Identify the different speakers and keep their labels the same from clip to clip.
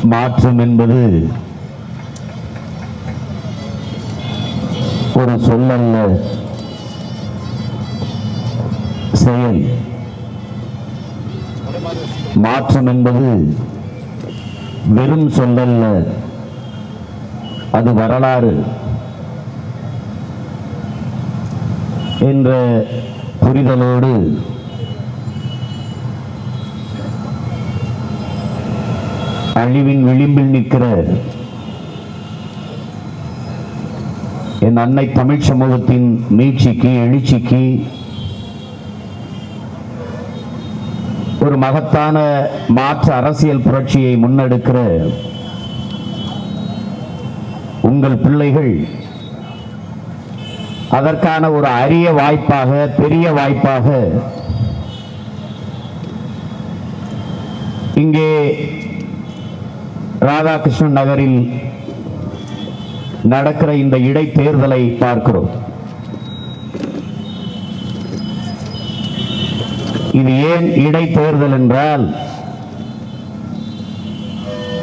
Speaker 1: மாற்றம் என்பது ஒரு சொல்லல்ல, செயல். மாற்றம் என்பது வெறும் சொல்லல்ல, அது வரலாறு என்ற புரிதலோடு அழிவின் விளிம்பில் நிற்கிற என் அன்னை தமிழ் சமூகத்தின் மீட்சிக்கு, எழுச்சிக்கு ஒரு மகத்தான மாற்று அரசியல் புரட்சியை முன்னெடுக்கிற உங்கள் பிள்ளைகள் அதற்கான ஒரு அரிய வாய்ப்பாக, பெரிய வாய்ப்பாக இங்கே ராதாகிருஷ்ணன் நகரில் நடக்கிற இந்த இடைத்தேர்தலை பார்க்கிறோம். இது ஏன் இடைத்தேர்தல் என்றால்,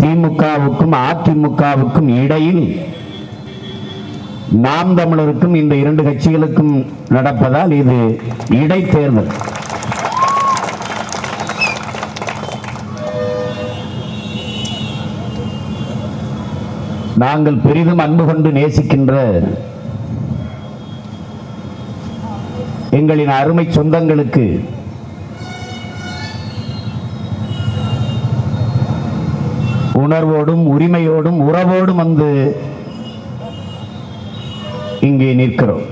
Speaker 1: திமுகவுக்கும் அதிமுகவுக்கும் இடையில் நாம் தமிழருக்கும் இந்த இரண்டு கட்சிகளுக்கும் நடப்பதால் இது இடைத்தேர்தல். நாங்கள் பெரிதும் அன்பு கொண்டு நேசிக்கின்ற எங்களின் அருமை சொந்தங்களுக்கு உணர்வோடும் உரிமையோடும் உறவோடும் வந்து இங்கே நிற்கிறோம்.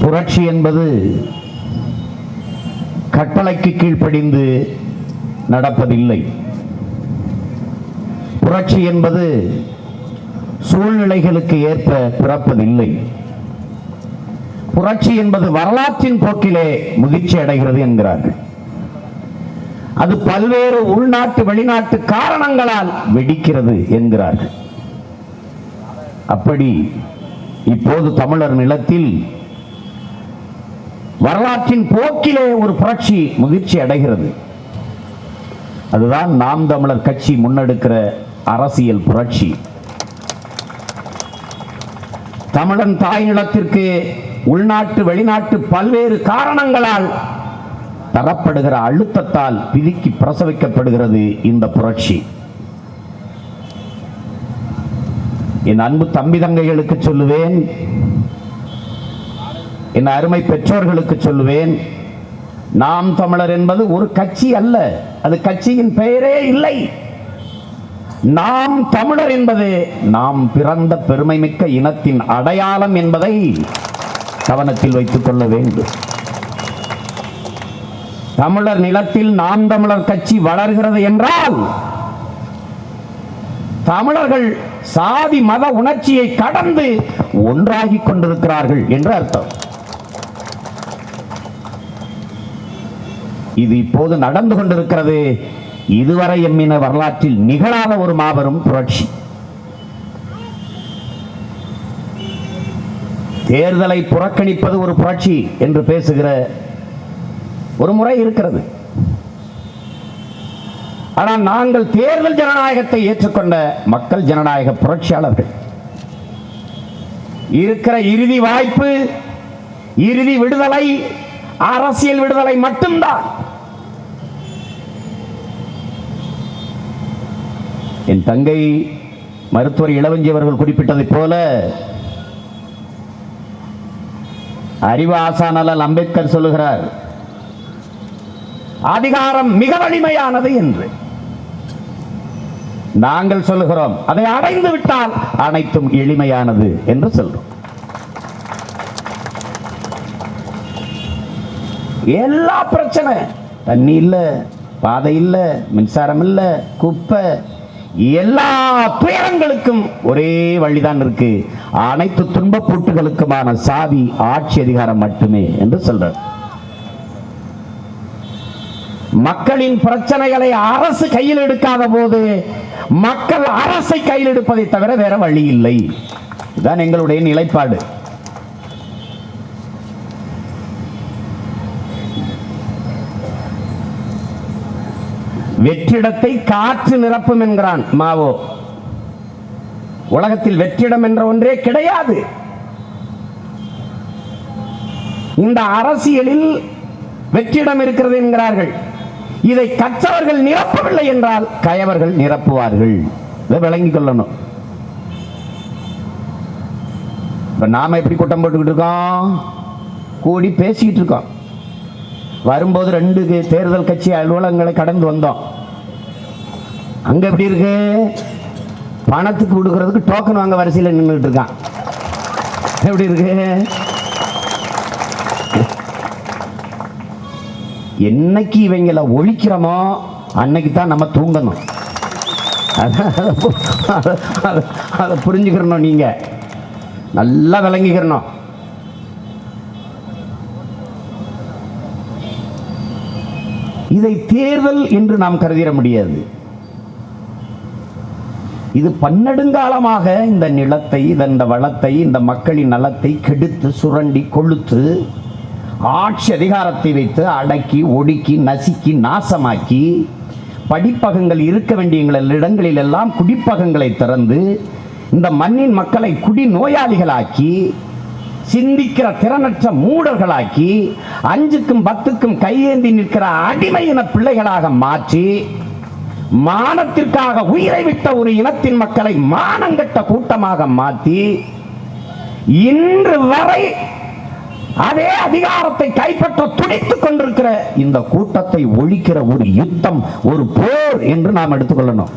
Speaker 1: புரட்சி என்பது கட்டளைக்கு கீழ்ப்படிந்து நடப்பதில்லை. புரட்சி என்பது சூழ்நிலைகளுக்கு ஏற்ப பிறப்பதில்லை. புரட்சி என்பது வரலாற்றின் போக்கிலே முதிர்ச்சி அடைகிறது என்கிறார்கள். அது பல்வேறு உள்நாட்டு வெளிநாட்டு காரணங்களால் வெடிக்கிறது என்கிறார்கள். அப்படி இப்போது தமிழர் நிலத்தில் வரலாற்றின் போக்கிலே ஒரு புரட்சி முதிர்ச்சி அடைகிறது. அதுதான் நாம் தமிழர் கட்சி முன்னெடுக்கிற அரசியல் புரட்சி. தமிழன் தாய் நிலத்திற்கு உள்நாட்டு வெளிநாட்டு பல்வேறு காரணங்களால் தரப்படுகிற அழுத்தத்தால் பிதுக்கி பிரசவிக்கப்படுகிறது இந்த புரட்சி. என் அன்பு தம்பி தங்கைகளுக்கு சொல்லுவேன், என் அருமை பெற்றோர்களுக்கு சொல்லுவேன், நாம் தமிழர் என்பது ஒரு கட்சி அல்ல, அது கட்சியின் பெயரே இல்லை. நாம் தமிழர் என்பது நாம் பிறந்த பெருமைமிக்க இனத்தின் அடையாளம் என்பதை கவனத்தில் வைத்துக் கொள்ள வேண்டும். தமிழர் நிலத்தில் நாம் தமிழர் கட்சி வளர்கிறது என்றால் தமிழர்கள் சாதி மத உணர்ச்சியை கடந்து ஒன்றாகி கொண்டிருக்கிறார்கள் என்று அர்த்தம். இது இப்போது நடந்து கொண்டிருக்கிறது. இதுவரை எம்மின வரலாற்றில் நிகழாத ஒரு மாபெரும் புரட்சி. தேர்தலை புறக்கணிப்பது ஒரு புரட்சி என்று பேசுகிற ஒரு முறை இருக்கிறது. ஆனால் நாங்கள் தேர்தல் ஜனநாயகத்தை ஏற்றுக்கொண்ட மக்கள் ஜனநாயக புரட்சியாளர்கள். இருக்கிற இறுதி வாய்ப்பு, இறுதி விடுதலை அரசியல் விடுதலை மட்டும்தான். என் தங்கை மருத்துவர் இளவஞ்சி அவர்கள் குறிப்பிட்டதைப் போல அறிவு ஆசானல் அம்பேத்கர் சொல்லுகிறார், அதிகாரம் மிக வலிமையானது என்று. நாங்கள் சொல்லுகிறோம், அதை அடைந்து விட்டால் அனைத்தும் எளிமையானது என்று சொல்றோம். எல்லா பிரச்சனை, தண்ணி இல்ல, பாதை இல்ல, மின்சாரம் இல்ல, குப்பை, எல்லா துயரங்களுக்கும் ஒரே வழிதான் இருக்கு. அனைத்து துன்பப்பூட்டுகளுக்குமான சாவி ஆட்சி அதிகாரம் மட்டுமே என்று சொல்றார். மக்களின் பிரச்சனைகளை அரசு கையில் எடுக்காத போது மக்கள் அரசை கையில் எடுப்பதை தவிர வேற வழி இல்லை. இதுதான் எங்களுடைய நிலைப்பாடு. வெற்றிடத்தை காற்று நிரப்பும் என்கிறான் மாவோ. உலகத்தில் வெற்றிடம் என்ற ஒன்றே கிடையாது. இந்த அரசியலில் வெற்றிடம் இருக்கிறது என்கிறார்கள். இதை கற்றவர்கள் நிரப்பவில்லை என்றால் கயவர்கள் நிரப்புவார்கள். இதை விளங்கிக் கொள்ளணும். இப்ப நாம எப்படி கூட்டம் போட்டுக்கிட்டு இருக்கோம், கூடி பேசிக்கிட்டு இருக்கோம். வரும்போது 2 தேர்தல் கட்சி அலுவலகங்களை கடந்து வந்தோம். அங்க எப்படி இருக்கு, பணத்துக்கு கொடுக்கறதுக்கு டோக்கன் வாங்க வரிசையில் நின்றுட்டு இருக்கான். எப்படி இருக்கு? என்னைக்கு இவங்களை ஒழிக்கிறோமோ அன்னைக்கு தான் நம்ம தூங்கணும். அதை புரிஞ்சுக்கிறணும். நீங்க நல்லா விளங்கிக்கிறணும். இதை தேர்தல் என்று நாம் கருதிட முடியாது. இது பன்னெடுங்காலமாக இந்த நிலத்தை, இந்த வளத்தை, இந்த மக்களின் நலத்தை கெடுத்து சுரண்டி கொளுத்து ஆட்சி அதிகாரத்தை வைத்து அடக்கி ஒடுக்கி நசுக்கி நாசமாக்கி படிப்பகங்கள் இருக்க வேண்டிய இடங்களில் எல்லாம் குடிப்பகங்களை திறந்து இந்த மண்ணின் மக்களை குடி நோயாளிகளாக்கி சிந்திக்கிற திறனற்ற மூடர்களாக்கி 5க்கும் 10க்கும் கையேந்தி நிற்கிற அடிமையின பிள்ளைகளாக மாற்றி மானத்திற்காக உயிரை விட்ட ஒரு இனத்தின் மக்களை மானங்கட்ட கூட்டமாக மாற்றி இன்று வரை அதே அதிகாரத்தை கைப்பற்ற துடித்துக் கொண்டிருக்கிற இந்த கூட்டத்தை ஒழிக்கிற ஒரு யுத்தம், ஒரு போர் என்று நாம் எடுத்துக்கொள்ளணும்.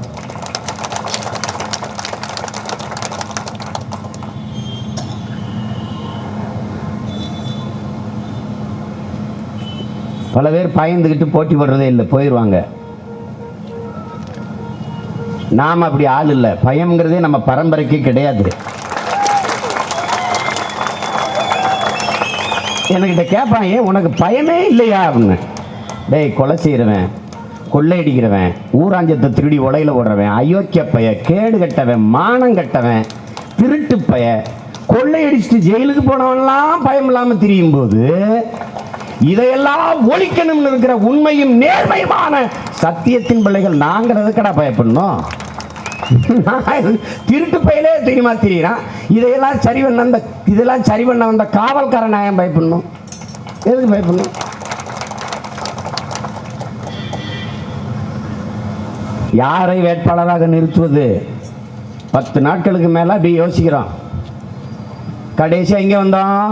Speaker 1: பல பேர் பயந்துகிட்டு போட்டி போடுறதே இல்லை, போயிடுவாங்க. நாம் அப்படி ஆள் இல்லை. பயம்ங்கிறதே நம்ம பரம்பரைக்கு கிடையாது. என்கிட்ட கேட்பான், ஏன் உனக்கு பயமே இல்லையா அப்படின்னு. டேய், கொலை செய்கிறவன், கொள்ளையடிக்கிறவன், ஊராஞ்சத்தை திருடி உலையில ஓடுறவன், அயோக்கிய பைய, கேடு கட்டவன், மானம் கட்டவன், திருட்டு பைய, கொள்ளையடிச்சுட்டு ஜெயிலுக்கு போனவன்லாம் பயம் இல்லாமல் திரியும் போது இதையெல்லாம் ஒழிக்கணும்னு இருக்கிற உண்மையும் நேர்மையுமான சத்தியத்தின் பிள்ளைகள் நாங்கள் எதுக்கடா பயப்படணும்? திருட்டு பையிலே தெரியுமா தெரியுறான். இதெல்லாம் சரி பண்ண வந்த காவல்காரன் நான் பயப்படணும்? எதுக்கு பயப்படணும்? யாரை வேட்பாளராக நிறுத்துவது? 10 நாட்களுக்கு மேல அப்படி யோசிக்கிறோம். கடைசியா இங்க வந்தோம்,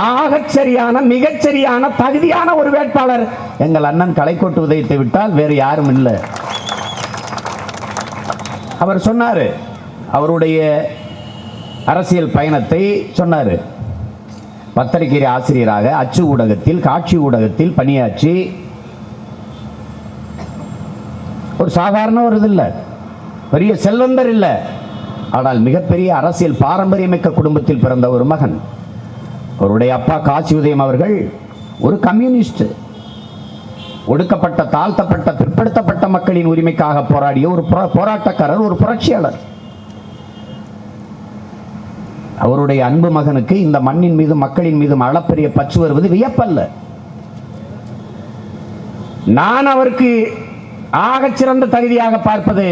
Speaker 1: ஆகச்சரியான மிகச்சரியான தகுதியான ஒரு வேட்பாளர் எங்கள் அண்ணன் கலைக்கோட்டு உதயத்தை விட்டால் வேறு யாரும் இல்லை. அவர் சொன்னார், அவருடைய அரசியல் பயணத்தை சொன்னார். பத்திரிகை ஆசிரியராக அச்சு ஊடகத்தில், காட்சி ஊடகத்தில் பணியாற்றி ஒரு சாதாரண ஒரு இது இல்லை, பெரிய செல்வந்தர் இல்லை, ஆனால் மிகப்பெரிய அரசியல் பாரம்பரியமிக்க குடும்பத்தில் பிறந்த ஒரு மகன். அவருடைய அப்பா காசி உதயம் அவர்கள் ஒரு கம்யூனிஸ்ட், ஒடுக்கப்பட்ட தாழ்த்தப்பட்ட பிற்படுத்தப்பட்ட மக்களின் உரிமைக்காக போராடிய ஒரு போராட்டக்காரர், ஒரு புரட்சியாளர். அவருடைய அன்பு மகனுக்கு இந்த மண்ணின் மீது மக்களின் மீது அளப்பரிய பற்று வருவது வியப்பல்ல. நான் அவருக்கு ஆகச்சிறந்த தகுதியாக பார்ப்பது,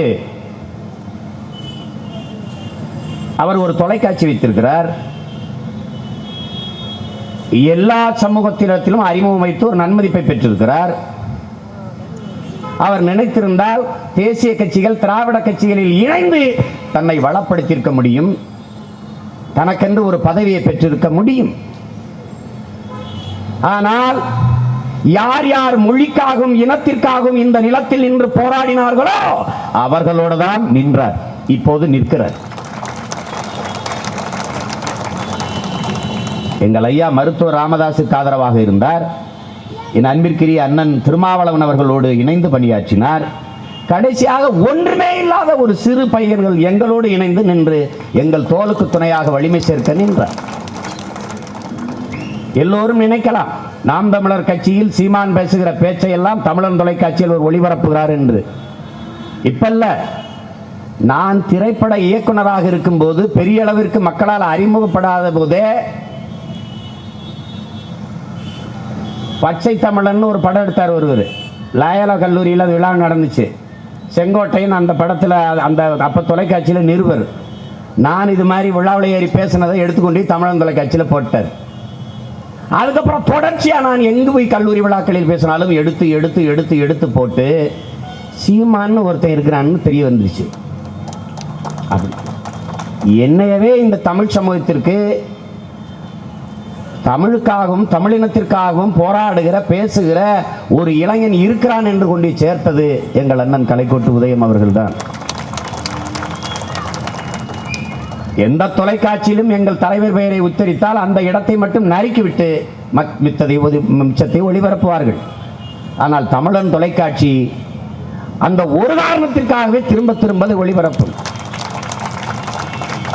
Speaker 1: அவர் ஒரு தொலைக்காட்சி வைத்திருக்கிறார். எல்லா சமூகத்திலும் அறிமுகம் வைத்து ஒரு நன்மதிப்பை பெற்றிருக்கிறார். அவர் நினைத்திருந்தால் தேசிய கட்சிகள், திராவிட கட்சிகளில் இணைந்து தன்னை வளப்படுத்தியிருக்க முடியும், தனக்கென்று ஒரு பதவியை பெற்றிருக்க முடியும். ஆனால் யார் யார் மொழிக்காகவும் இனத்திற்காகவும் இந்த நிலத்தில் நின்று போராடினார்களோ அவர்களோடு தான் நின்றார், இப்போது நிற்கிறார். எங்கள் ஐயா மருத்துவர் ராமதாசுக்கு ஆதரவாக இருந்தார். என் அன்பிற்குரிய அண்ணன் திருமாவளவன் அவர்களோடு இணைந்து பணியாற்றினார். கடைசியாக ஒன்றுமே இல்லாத ஒரு சிறு பையன்கள் எங்களோடு இணைந்து நின்று எங்கள் தோளுக்கு துணையாக வலிமை சேர்க்க நின்றார். எல்லோரும் நினைக்கலாம், நாம் தமிழர் கட்சியில் சீமான் பேசுகிற பேச்சையெல்லாம் தமிழன் தொலைக்காட்சியில் ஒரு ஒளிபரப்புகிறார் என்று. இப்பல்ல, நான் திரைப்பட இயக்குனராக இருக்கும் போது, பெரிய அளவிற்கு மக்களால் அறிமுகப்படாத போதே பச்சை தமிழன் ஒரு படம் எடுத்தார் ஒருவர். லயோலா கல்லூரியில் அது விழா நடந்துச்சு. செங்கோட்டையன் அந்த படத்தில் அந்த அப்போ தொலைக்காட்சியில் நிருபர். நான் இது மாதிரி விழாவில் ஏறி பேசினதை எடுத்துக்கொண்டு தமிழன் தொலைக்காட்சியில் போட்டார். அதுக்கப்புறம் தொடர்ச்சியாக நான் எங்கு போய் கல்லூரி விழாக்களில் பேசினாலும் எடுத்து எடுத்து எடுத்து எடுத்து போட்டு சீமான்னு ஒருத்தன் இருக்கிறான்னு தெரிய வந்துருச்சு. என்னையவே இந்த தமிழ் சமூகத்திற்கு, தமிழுக்காகவும் தமிழினத்திற்காகவும் போராடுகிற பேசுகிற ஒரு இளைஞன் இருக்கிறான் என்று கொண்டு சேர்த்தது எங்கள் அண்ணன் கலைக்கோட்டு உதயம் அவர்கள்தான். எந்த தொலைக்காட்சியிலும் எங்கள் தலைவர் பெயரை உச்சரித்தால் அந்த இடத்தை மட்டும் நறுக்கிவிட்டு மிச்சத்தை ஒளிபரப்புவார்கள். ஆனால் தமிழன் தொலைக்காட்சி அந்த ஒரு காரணத்திற்காகவே திரும்ப திரும்ப ஒளிபரப்பும்.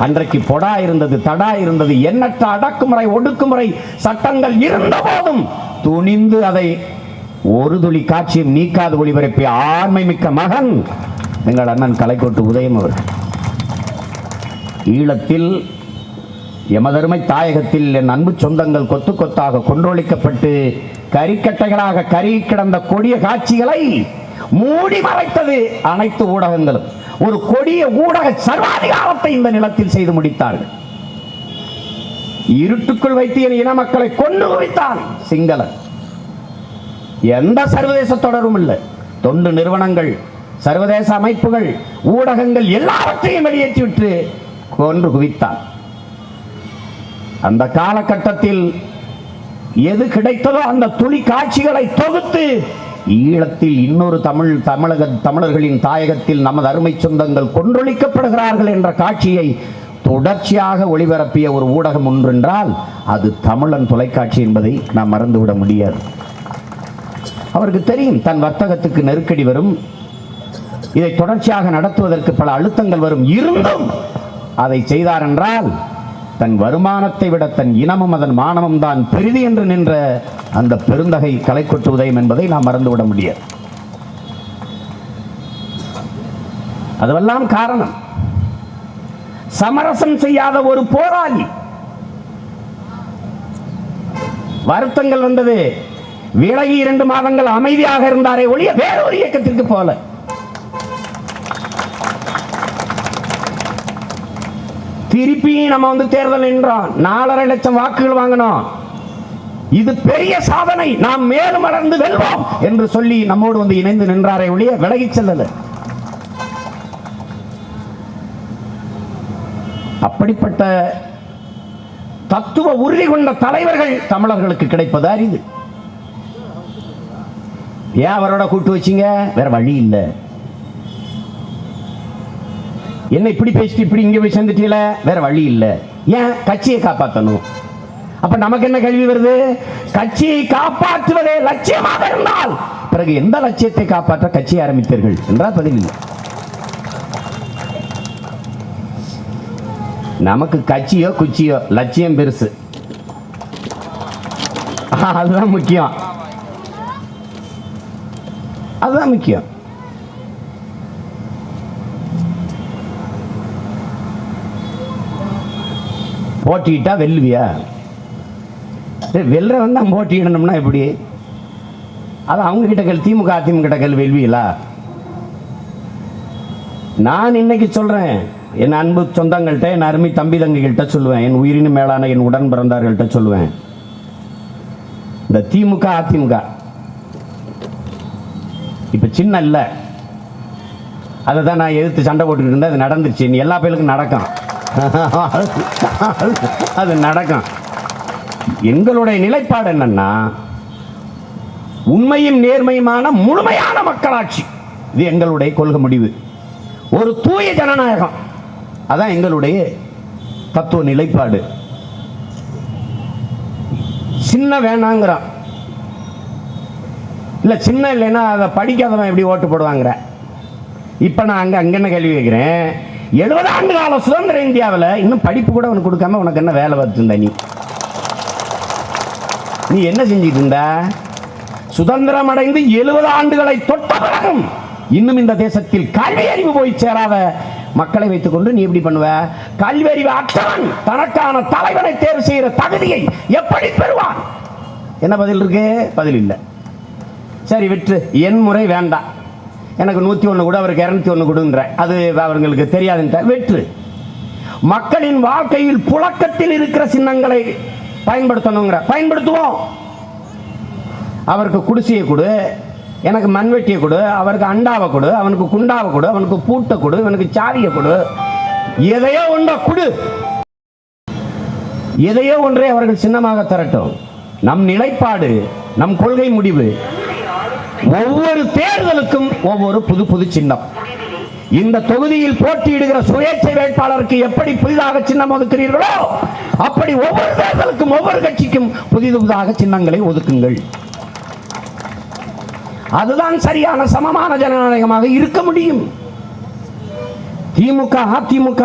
Speaker 1: அன்றைக்கு பொடா இருந்தது, தடா இருந்தது, எண்ணற்ற அடக்குமுறை ஒடுக்குமுறை சட்டங்கள் இருந்த போதும் துணிந்து அதை ஒரு துளி காட்சியும் நீக்காது ஒளிபரப்பிய ஆண்மை மிக்க மகன் எங்கள் அண்ணன் கலைக்கோட்டு உதயம் அவர்கள். ஈழத்தில் எமதருமை தாயகத்தில் என் அன்பு சொந்தங்கள் கொத்து கொத்தாக கொன்றொழிக்கப்பட்டு கரிக்கட்டைகளாக கரி கிடந்த கொடிய காட்சிகளை மூடி மறைத்தது அனைத்து ஊடகங்களும். ஒரு கொடிய ஊடக சர்வாதிகாரத்தை இந்த நிலத்தில் செய்து முடித்தார்கள். இருட்டுக்குள் வைத்து என் இன மக்களை கொண்டு குவித்தான் சிங்களன். எந்த சர்வதேச தொடரும் இல்லை. தொண்டு நிறுவனங்கள், சர்வதேச அமைப்புகள், ஊடகங்கள் எல்லாவற்றையும் வெளியேற்றிவிட்டு கொன்று குவித்தான். அந்த காலகட்டத்தில் எது கிடைத்ததோ அந்த துளி காட்சிகளை தொகுத்து ஈழத்தில் இன்னொரு தமிழர்களின் தாயகத்தில் நமது அருமை சொந்தங்கள் கொன்றொழிக்கப்படுகிறார்கள் என்ற காட்சியை தொடர்ச்சியாக ஒளிபரப்பிய ஒரு ஊடகம் ஒன்றென்றால் அது தமிழன் தொலைக்காட்சி என்பதை நாம் மறந்துவிட முடியாது. அவருக்கு தெரியும் தன் வர்த்தகத்துக்கு நெருக்கடி வரும், இதை தொடர்ச்சியாக நடத்துவதற்கு பல அழுத்தங்கள் வரும். இருந்தும் அதை செய்தார் என்றால் தன் வருமானத்தை விட தன் இனமும் அதன் மானமும் தான் பெரிது என்று நின்ற அந்த பெருந்தகை கலைக்கோட்டு உதயம் என்பதை நாம் மறந்துவிட முடியாது. அதுவெல்லாம் காரணம் சமரசம் செய்யாத ஒரு போராளி. வருத்தங்கள் வந்தது, விலகி 2 மாதங்கள் அமைதியாக இருந்தாரே ஒழிய வேறொரு இயக்கத்திற்கு போல. திருப்பி நம்ம தேர்தல் நின்றோம், 4.5 லட்சம் வாக்குகள் வாங்கணும், இது பெரிய சாதனை, நாம் மேலும் வளர்ந்து வெல்வோம் என்று சொல்லி நம்மோடு இணைந்து நின்றாரே ஒழிய விலகி செல்லல. அப்படிப்பட்ட தத்துவ உறுதி கொண்ட தலைவர்கள் தமிழர்களுக்கு கிடைப்பது அரிது. ஏன் அவரோட கூட்டு வச்சீங்க? வேற வழி இல்லை. என்ன இப்படி பேசிட்டு இப்படி இங்க போய் சேர்ந்துட்டீல? வேற வழி இல்லை. ஏன்? கட்சியை காப்பாற்றணும். அப்ப நமக்கு என்ன கேள்வி வருது? கட்சியை காப்பாற்றுவதே லட்சியமாக இருந்தால் பிறகு எந்த லட்சியத்தை காப்பாற்ற கட்சியை ஆரம்பித்தீர்கள் என்றால் பதில் இல்லை. நமக்கு கட்சியோ குச்சியோ லட்சியம் பெருசு, அதுதான் முக்கியம், அதுதான் முக்கியம். போட்டிட்டா வெல்லுவியா? வெல்ற வந்து போட்டிடணும்னா எப்படி? அது அவங்க கிட்ட கேள், திமுக அதிமுக கிட்ட கேள், வெல்வியலா? நான் இன்னைக்கு சொல்றேன், என் அன்பு சொந்தங்கள்கிட்ட, என் அருமை தம்பி தங்கிகள்கிட்ட சொல்லுவேன், என் உயிரினும் மேலான என் உடன் பிறந்தார்கள்ட்ட சொல்லுவேன், இந்த திமுக அதிமுக இப்ப சின்ன இல்லை, அதை தான் நான் எதிர்த்து சண்டை போட்டுக்கிட்டு இருந்தேன். அது நடந்துருச்சு. நீ எல்லா பேருக்கும் நடக்கும், அது நடக்கும். எங்களுடைய நிலைப்பாடு என்னன்னா, உண்மையும் நேர்மையுமான முழுமையான மக்களாட்சி, இது எங்களுடைய கொள்கை முடிவு. ஒரு தூய ஜனநாயகம், அதான் எங்களுடைய தத்துவ நிலைப்பாடு. சின்ன வேணாங்கிறான், இல்ல சின்ன இல்லைன்னா அதை படிக்காதவன் எப்படி ஓட்டு போடுவாங்கிற. இப்ப நான் அங்க என்ன கேள்வி கேட்கிறேன், 70 ஆண்டு கால சுதந்திர இந்தியாவில் இன்னும் படிப்பு கூட உனக்கு கொடுக்காம உனக்கு என்ன வேலை பார்த்துருந்த? நீ என்ன செஞ்சிட்டு இருந்த? சுதந்திரம் அடைந்து 70 ஆண்டுகளை தொட்ட பிறகும் இன்னும் இந்த தேசத்தில் கல்வி அறிவு போய் சேராத மக்களை வைத்துக் கொண்டு நீ எப்படி பண்ணுவ? கல்வி அறிவு அற்றவன் தனக்கான தலைவனை தேர்வு செய்கிற தகுதியை எப்படி பெறுவான்? என்ன பதில் இருக்கு? பதில் இல்லை. சரி விட்டு, என் முறை வேண்டாம், எனக்கு 101 கூட அவருக்கு 201 கொடுன்ற, அது அவங்களுக்கு தெரியாதுன்ற, வெற்று. மக்களின் வாழ்க்கையில் புழக்கத்தில் இருக்கிற சின்னங்களை பயன்படுத்தணுங்கிற, பயன்படுத்துவோம். அவருக்கு குடிசையை கொடு, எனக்கு மண்வெட்டியை கொடு, அவருக்கு அண்டாவை கொடு, அவனுக்கு குண்டாவை கொடு, அவனுக்கு பூட்டை கொடு, அவனுக்கு சாவியை கொடு, எதையோ ஒன்றை கொடு, எதையோ ஒன்றை அவர்கள் சின்னமாக தரட்டும். நம் நிலைப்பாடு, நம் கொள்கை முடிவு, ஒவ்வொரு தேர்தலுக்கும் ஒவ்வொரு புது புது சின்னம். இந்த தொகுதியில் போட்டியிடுகிற சுயேட்சை வேட்பாளருக்கு எப்படி புதிதாக சின்னம் ஒதுக்கிறீர்களோ அப்படி ஒவ்வொரு தேர்தலுக்கும் ஒவ்வொரு கட்சிக்கும் புதிதாக சின்னங்களை ஒதுக்குங்கள். அதுதான் சரியான சமமான ஜனநாயகமாக இருக்க முடியும். திமுக அதிமுக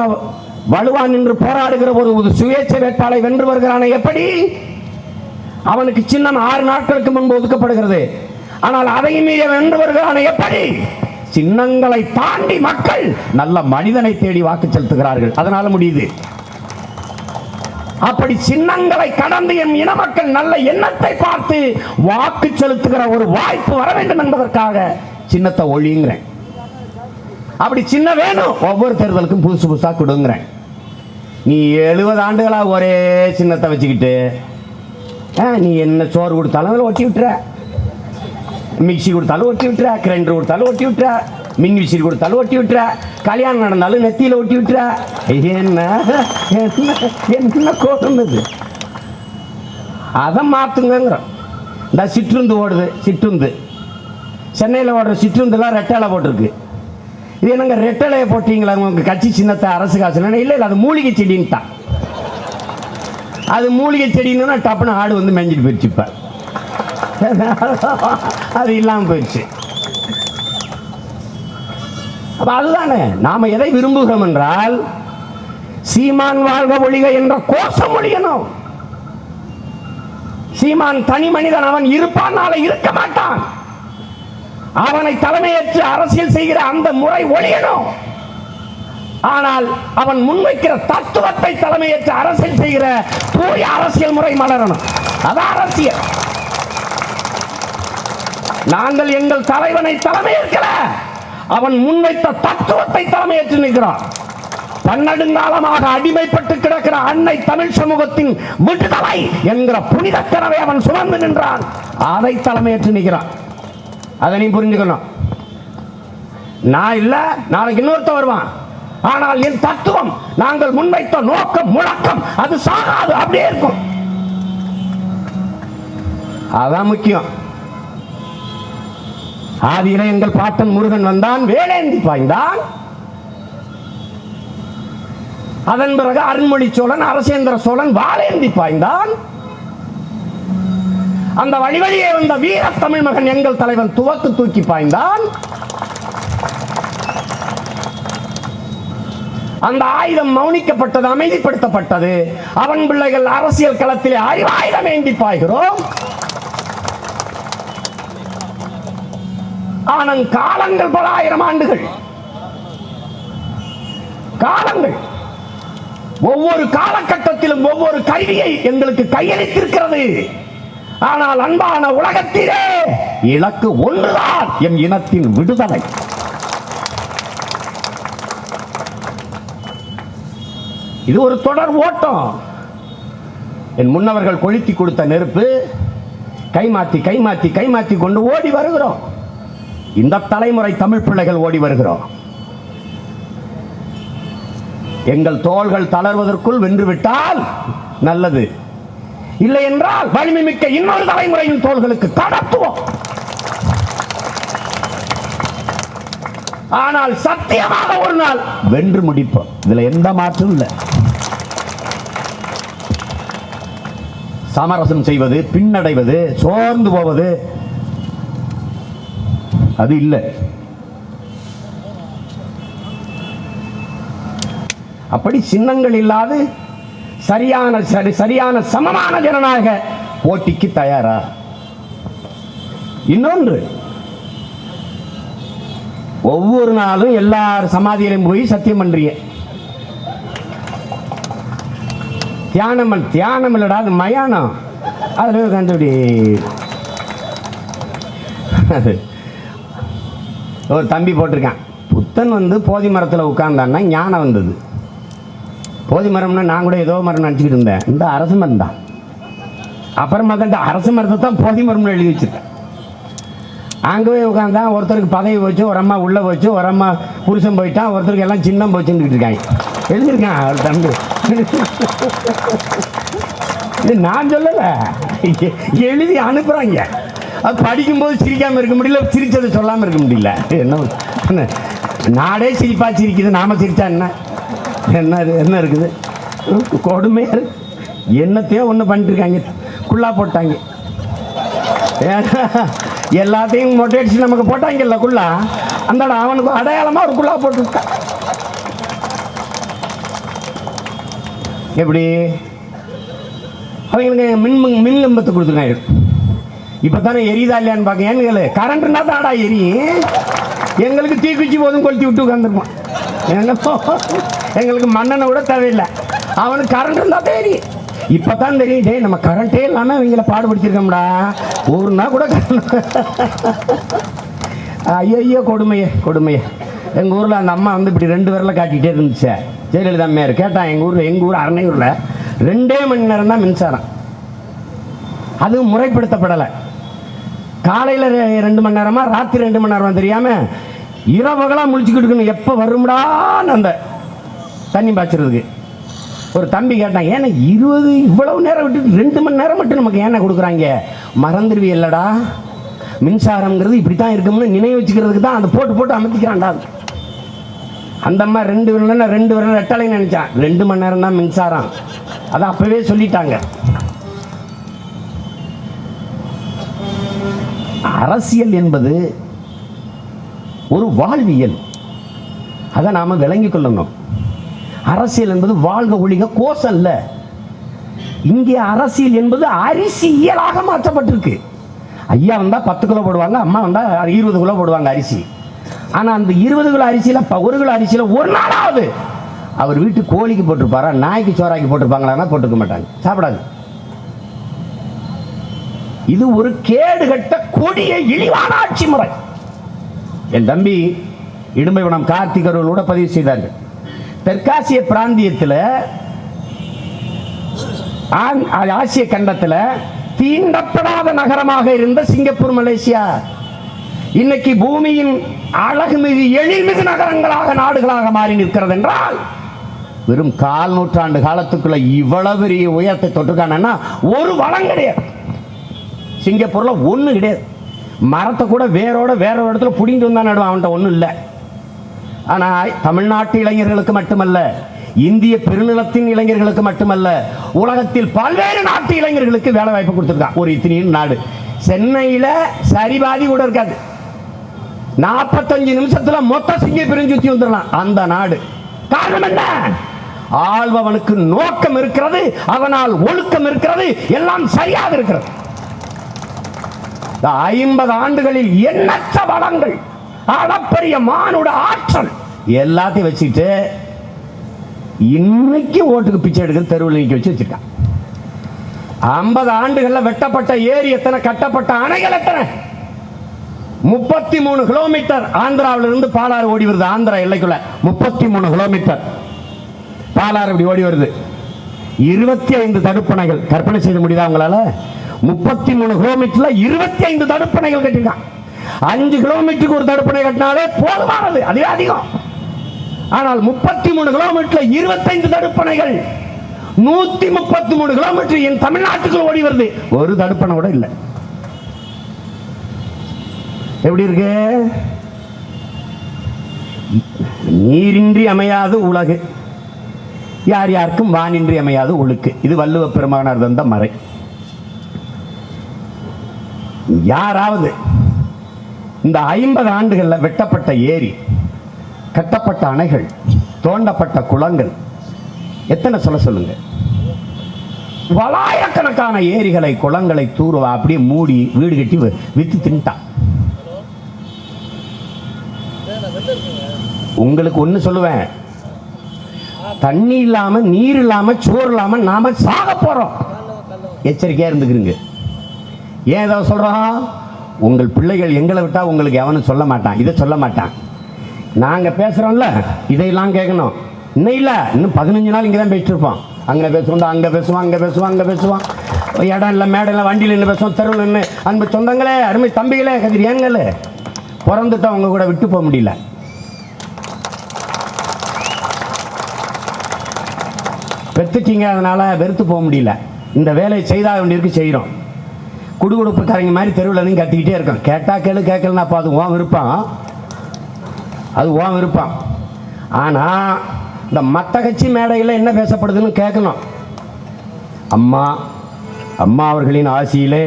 Speaker 1: வலுவான் நின்று போராடுகிற ஒரு சுயேட்சை வேட்பாளரை வென்று வருகிறான, எப்படி? அவனுக்கு சின்னம் 6 நாட்களுக்கு முன்பு ஒதுக்கப்படுகிறது. ஆனால் அதையும் மீறி வென்று வருகிறான, எப்படி? சின்னங்களை தாண்டி மக்கள் நல்ல மனிதனை தேடி வாக்கு செலுத்துகிறார்கள், அதனால முடியுது. அப்படி சின்னங்களை கடந்து என் இன மக்கள் நல்ல எண்ணத்தை பார்த்து வாக்கு செலுத்துகிற ஒரு வாய்ப்பு வர வேண்டும் என்பதற்காக சின்னத்தை ஒழியுங்கிறேன். அப்படி சின்ன வேணும், ஒவ்வொரு தேர்தலுக்கும் புதுசு புதுசா கொடுங்கிறேன். நீ 70 ஆண்டுகளா ஒரே சின்னத்தை வச்சுக்கிட்டு நீ என்ன சோறு கொடுத்தாலும் ஒட்டி விட்டுற, மிக்சி கொடுத்தாலும் ஒட்டி விட்டுற, கிரைண்டர் கொடுத்தாலும் ஒட்டி விட்டுற, மின் விசிறி கொடுத்தாலும் ஒட்டி விட்டுற, கல்யாணம் நடந்தாலும் நெத்தியில் ஒட்டி விட்டுற. என்ன கோட்டுது? அதை மாத்துங்கிற. இந்த சிற்றுந்து ஓடுது, சிற்றுந்து சென்னையில் ஓடுற சிற்றுந்துலாம் ரெட்டலை போட்டிருக்கு. இது என்னங்க ரெட்டலையை போட்டீங்களா உங்க கட்சி சின்னத்தை அரசு காசு? இல்லை இல்லை, அது மூலிகை செடின்ட்டான். அது மூலிகை செடின்னு டப்புன்னு ஆடு வந்து மெஞ்சிட்டு போயிடுச்சு. இப்ப அது இல்லாமல் போயிடுச்சு. அப்ப அதுதானே நாம எதை விரும்புகிறோம் என்றால், சீமான் வாழ்க ஒழிக என்ற கோஷம் ஒழியணும். சீமான் தனி மனிதன், அவன் இருப்பான், நாளை இருக்க மாட்டான். அவனை தலைமையேற்று அரசியல் செய்கிற அந்த முறை ஒழியணும். ஆனால் அவன் முன்வைக்கிற தத்துவத்தை தலைமையேற்று அரசியல் செய்கிற தூய அரசியல் முறை மலரணும். அதான் அரசியல். நாங்கள் எங்கள் தலைவனை தலைமையேற்கல, அவன் முன்வைத்த தத்துவத்தை தலைமையேற்று நிற்கிறான். பன்னெடுங்காலமாக அடிமைப்பட்டு கிடக்கிற அன்னை தமிழ் சமூகத்தின் விடுதலை என்கிற புனித கனவை அவன் சுமந்து நின்றான். அதை தலைமையேற்று நிற்கிறான். அதை நீ புரிஞ்சுக்கணும். நான் இல்ல, நாளைக்கு இன்னொருத்த வருவான். ஆனால் என் தத்துவம், நாங்கள் முன்வைத்த நோக்கம், முழக்கம் அது சாகாது, அப்படியே இருக்கும். அதான் முக்கியம். ஆதியில எங்கள் பாட்டன் முருகன் வந்தான், வேலேந்தி பாய்ந்தான். அதன் பிறகு அருண்மொழி சோழன், அரசேந்திர சோழன் வாளேந்தி பாய்ந்தான். அந்த வழி வழியே வந்த வீர தமிழ் மகன் எங்கள் தலைவன் துவக்கு தூக்கி பாய்ந்தான். அந்த ஆயுதம் மௌனிக்கப்பட்டது, அமைதிப்படுத்தப்பட்டது. அவன் பிள்ளைகள் அரசியல் களத்திலே ஆயுதம் ஏந்தி பாய்கிறோம். ஆனால் காலங்கள் பல ஆயிரம் ஆண்டுகள், காலங்கள் ஒவ்வொரு காலகட்டத்திலும் ஒவ்வொரு கருவியை எங்களுக்கு கையளித்திருக்கிறது. ஆனால் அன்பான உலகத்திலே இலக்கு ஒன்றுதான், எம் இனத்தின் விடுதலை. இது ஒரு தொடர் ஓட்டம். என் முன்னவர்கள் கொளுத்தி கொடுத்த நெருப்பு கைமாத்தி கைமாத்தி கைமாத்தி கொண்டு ஓடி வருகிறோம். இந்த தலைமுறை தமிழ் பிள்ளைகள் ஓடி வருகிறோம். எங்கள் தோள்கள் தளர்வதற்குள் வென்றுவிட்டால் நல்லது, இல்லை என்றால் வலிமை மிக்க இன்னொரு தலைமுறையின் தோள்களுக்கு கடத்துவோம். ஆனால் சத்தியமாக ஒரு நாள் வென்று முடிப்போம். இதுல எந்த மாற்றம் இல்லை. சமரசம் செய்வது, பின்னடைவது, சோர்ந்து போவது அது இல்லை. அப்படி சின்னங்கள் இல்லாது சரியான சமமான ஜனநாயக போட்டிக்கு தயாரா? இன்னொன்று, ஒவ்வொரு நாளும் எல்லார் சமாதியிலும் போய் சத்தியம் பண்றீங்க. தியானம் இல்லடா, அது மயானம். அதுல கண்டுபிடி ஒரு தம்பி போட்டிருக்கான், புத்தன் வந்து போதி மரத்தில் உட்கார்ந்தான்னா ஞானம் வந்தது. போதி மரம்னா நான் கூட ஏதோ மரம் நினச்சிக்கிட்டு இருந்தேன், இந்த அரச மரம் தான். அப்புறமா தான் இந்த அரச மரத்தை தான் போதி மரம்னு எழுதி வச்சிருக்கேன். அங்கே போய் உட்காந்தா ஒருத்தருக்கு பதவி போச்சு, ஒரு அம்மா உள்ளே போச்சு, ஒரு அம்மா புருஷன் போயிட்டான், ஒருத்தருக்கு எல்லாம் சின்னம் போச்சுன்னு இருக்காங்க. எழுதியிருக்கான் அவர் தம்பி. இது நான் சொல்லலை, எழுதி அனுப்புகிறாங்க. அது படிக்கும்போது சிரிக்காமல் இருக்க முடியல, சிரிச்சதை சொல்லாமல் இருக்க முடியல. என்ன நாடே சிரிப்பா சிரிக்குது, நாம சிரிச்சா என்ன என்ன என்ன இருக்குது? கொடுமையாக இருக்கு. என்னத்தையோ ஒன்று பண்ணிட்டுருக்காங்க, குள்ளா போட்டாங்க. எல்லாத்தையும் மொட்டையடிச்சு நமக்கு போட்டாங்கல்ல குள்ளா, அந்த அவனுக்கு அடையாளமாக ஒரு குள்ளா போட்டுருக்கான். எப்படி அவங்களுக்கு மின் கம்பத்தை கொடுத்துருக்காங்க. இப்போ தானே எரியுதா இல்லையான்னு பார்க்க. ஏன்னு கேளு, கரண்ட்னா தாடா எரியும். எங்களுக்கு தீக்குச்சி போதும் கொளுத்தி விட்டு உட்காந்துருப்பான். எங்களுக்கு மண்ணெண்ணை கூட தேவையில்லை, அவனுக்கு கரண்ட் இருந்தால் தான் எரியும். இப்போ தான் தெரியும், டே நம்ம கரண்ட்டே இல்லாமல் இவங்களை பாடுபடுத்திருக்கோம்டா, ஒரு நாள் கூட ஐயோ கொடுமையே கொடுமையே. எங்கள் ஊரில் அந்த அம்மா வந்து இப்படி 2 விரலை காட்டிகிட்டே இருந்துச்சு. ஜெயலலிதா அம்மையார் கேட்டான், எங்கள் ஊர் அரணையூரில் 2 மணி நேரம் தான் மின்சாரம், அதுவும் முறைப்படுத்தப்படலை. காலையில் 2 மணி நேரமா, ராத்திரி 2 மணி நேரமா தெரியாமல் இரவுகளாக முழிச்சுக்கிட்டு இருக்கணும், எப்போ வரும்டான்னு அந்த தண்ணி பாய்ச்சறதுக்கு. ஒரு தம்பி கேட்டான், ஏன்னா இவ்வளவு நேரம் விட்டு 2 மணி நேரம் மட்டும் நமக்கு ஏன்னா கொடுக்குறாங்க? மறந்துடுவி இல்லடா, மின்சாரம்ங்கிறது இப்படி தான் இருக்கும்னு நினைவு வச்சுக்கிறதுக்கு தான் அந்த போட்டு அமைத்திக்கிறான்டா. அந்த அம்மா 2 விரல் ரெட்டலைன்னு நினைச்சான். 2 மணி நேரம் தான் மின்சாரம், அதை அப்பவே சொல்லிட்டாங்க. அரசியல் என்பது ஒரு வாழ்வியல், அதை நாம விளங்கிக் கொள்ளணும். அரசியல் என்பது வாழ்க ஒழிக கோஷம் அல்ல. இங்கே அரசியல் என்பது அரிசியலாக மாற்றப்பட்டிருக்கு. ஐயா வந்தா 10 கிலோ போடுவாங்க, அம்மா வந்தா 20 கிலோ போடுவாங்க அரிசி. ஆனா அந்த 20 கிலோ அரிசியில 1 கிலோ அரிசியில ஒரு நாளாவது அவர் வீட்டு கோழிக்கு போட்டிருப்பாரா, நாய்க்கு சோறாக்கி போட்டிருப்பாங்களா? போட்டிருக்க மாட்டாங்க, சாப்பிடாது. இது ஒரு கேடுகட்ட கொடிய இழிவான ஆட்சி முறை. என் தம்பி இடும்பைவனம் கார்த்திக் அவர்களோட பதிவு செய்தார்கள். தெற்காசிய பிராந்தியத்தில், ஆசிய கண்டத்தில் தீண்டப்படாத நகரமாக இருந்த சிங்கப்பூர், மலேசியா இன்னைக்கு பூமியின் அழகுமிகு எழில்மிகு நகரங்களாக, நாடுகளாக மாறி நிற்கிறது என்றால் வெறும் 1/4 நூற்றாண்டு காலத்துக்குள்ள இவ்வளவு பெரிய உயரத்தை தொட்டுக்கானா ஒரு வளம் கிடையாது. சிங்கப்பூர்ல ஒண்ணு கிடையாது. மரத்தை கூட வேற ஒரு இடத்துல புடிங்கிட்டு வந்தா நடுவான், அவன்கிட்ட ஒன்றும் இல்லை. ஆனால் தமிழ்நாட்டு இளைஞர்களுக்கு மட்டுமல்ல, இந்திய பெருநிலத்தின் இளைஞர்களுக்கு மட்டுமல்ல, உலகத்தில் பல்வேறு நாட்டு இளைஞர்களுக்கு வேலை வாய்ப்பு கொடுத்துருக்கான் ஒரு இத்தனையின் நாடு. சென்னையில் சரிபாதி கூட இருக்காது, 45 நிமிஷத்துல மொத்த சிங்கப்பூரையும் சுத்தி வந்துடலாம் அந்த நாடு. காரணம் என்ன? ஆள்பவனுக்கு நோக்கம் இருக்கிறது, அவனால் ஒழுக்கம் இருக்கிறது, எல்லாம் சரியாக இருக்கிறது. 50 ஆண்டுகளில் எண்ணற்ற வளங்கள், அளப்பரிய மானுட ஆற்றல் எல்லாத்தையும் வச்சுட்டு இன்னைக்கு ஓட்டுக்கு பிச்சை எடுக்கிற தெருவில் நிக்க வச்சு வச்சிருக்கான். 50 ஆண்டுகள்ல வெட்டப்பட்ட ஏரி எத்தனை, கட்டப்பட்ட அணைகள் எத்தனை? 33 கிலோமீட்டர் ஆந்திராவில இருந்து பாலாறு ஓடி வருது. ஆந்திரா எல்லைக்குள்ள 33 கிலோமீட்டர் பாலாறு இப்படி ஓடி வருது. 25 தடுப்பணைகள். கற்பனை செய்ய முடியுதா உங்களால? 33 கிலோமீட்டர்ல 25 தடுப்பணைகள் கட்டிருக்கான். 5 கிலோமீட்டருக்கு ஒரு தடுப்பணை கட்டினாலே போதுமானது, அதுவே அதிகம். ஆனால் 33 கிலோமீட்டர் 25 தடுப்பணைகள், 133 கிலோமீட்டர் என் தமிழ்நாட்டுக்குள் ஓடி வருது. ஒரு தடுப்பணை கூட இல்லை. எப்படி இருக்கு? நீரின்றி அமையாது உலகு, யார் யாருக்கும் வானின்றி அமையாது ஒழுக்கு. இது வள்ளுவ பெருமகனார் தந்த மறை. யாராவது இந்த 50 ஆண்டுகள்ல வெட்டப்பட்ட ஏரி, கட்டப்பட்ட அணைகள், தோண்டப்பட்ட குளங்கள் எத்தனை சொல்லுங்க? பலாயிரக்கணக்கான ஏரிகளை, குளங்களை தூர்வா அப்படியே மூடி வீடு கட்டி வித்து தின்ட்டான். உங்களுக்கு ஒண்ணு சொல்லுவேன், தண்ணி இல்லாம, நீர் இல்லாம, சோறு இல்லாம நாம சாக போறோம். எச்சரிக்கையா இருந்துக்கிறீங்க. ஏன் ஏதாவது சொல்றோம்? உங்கள் பிள்ளைகள் எங்களை விட்டா உங்களுக்கு எவனும் சொல்ல மாட்டான், இதை சொல்ல மாட்டான். நாங்க பேசுறோம்ல, இதையெல்லாம் கேட்கணும். இன்னும் இல்லை, இன்னும் 15 நாள் இங்கே தான் பேசிட்டு இருப்போம். அங்கே பேசுவோம், அங்கே பேசுவோம், அங்கே பேசுவோம், அங்கே பேசுவோம். இடம் இல்லை, மேடம் இல்லை, வண்டியில் நின்று பேசுவோம், தெருவில் நின்று. அன்பு சொந்தங்களே, அருமை தம்பிகளே, கதிர் ஏங்களே, பிறந்துட்டோம் அவங்க கூட விட்டு போக முடியல. பெற்றுட்டீங்க, அதனால வெறுத்து போக முடியல. இந்த வேலையை செய்தாக வேண்டியிருக்கு, செய்கிறோம். குடுகுடுப்புக்காரங்க மாதிரி தெருவில் இருந்து கத்திக்கிட்டே இருக்கோம். கேட்டா கேளு, கேட்கலன்னா அப்போ அது ஓன் விருப்பம், அது ஓன் விருப்பம். ஆனால் இந்த மற்ற கட்சி மேடையில் என்ன பேசப்படுதுன்னு கேட்கணும். அம்மா அம்மா அவர்களின் ஆசியிலே,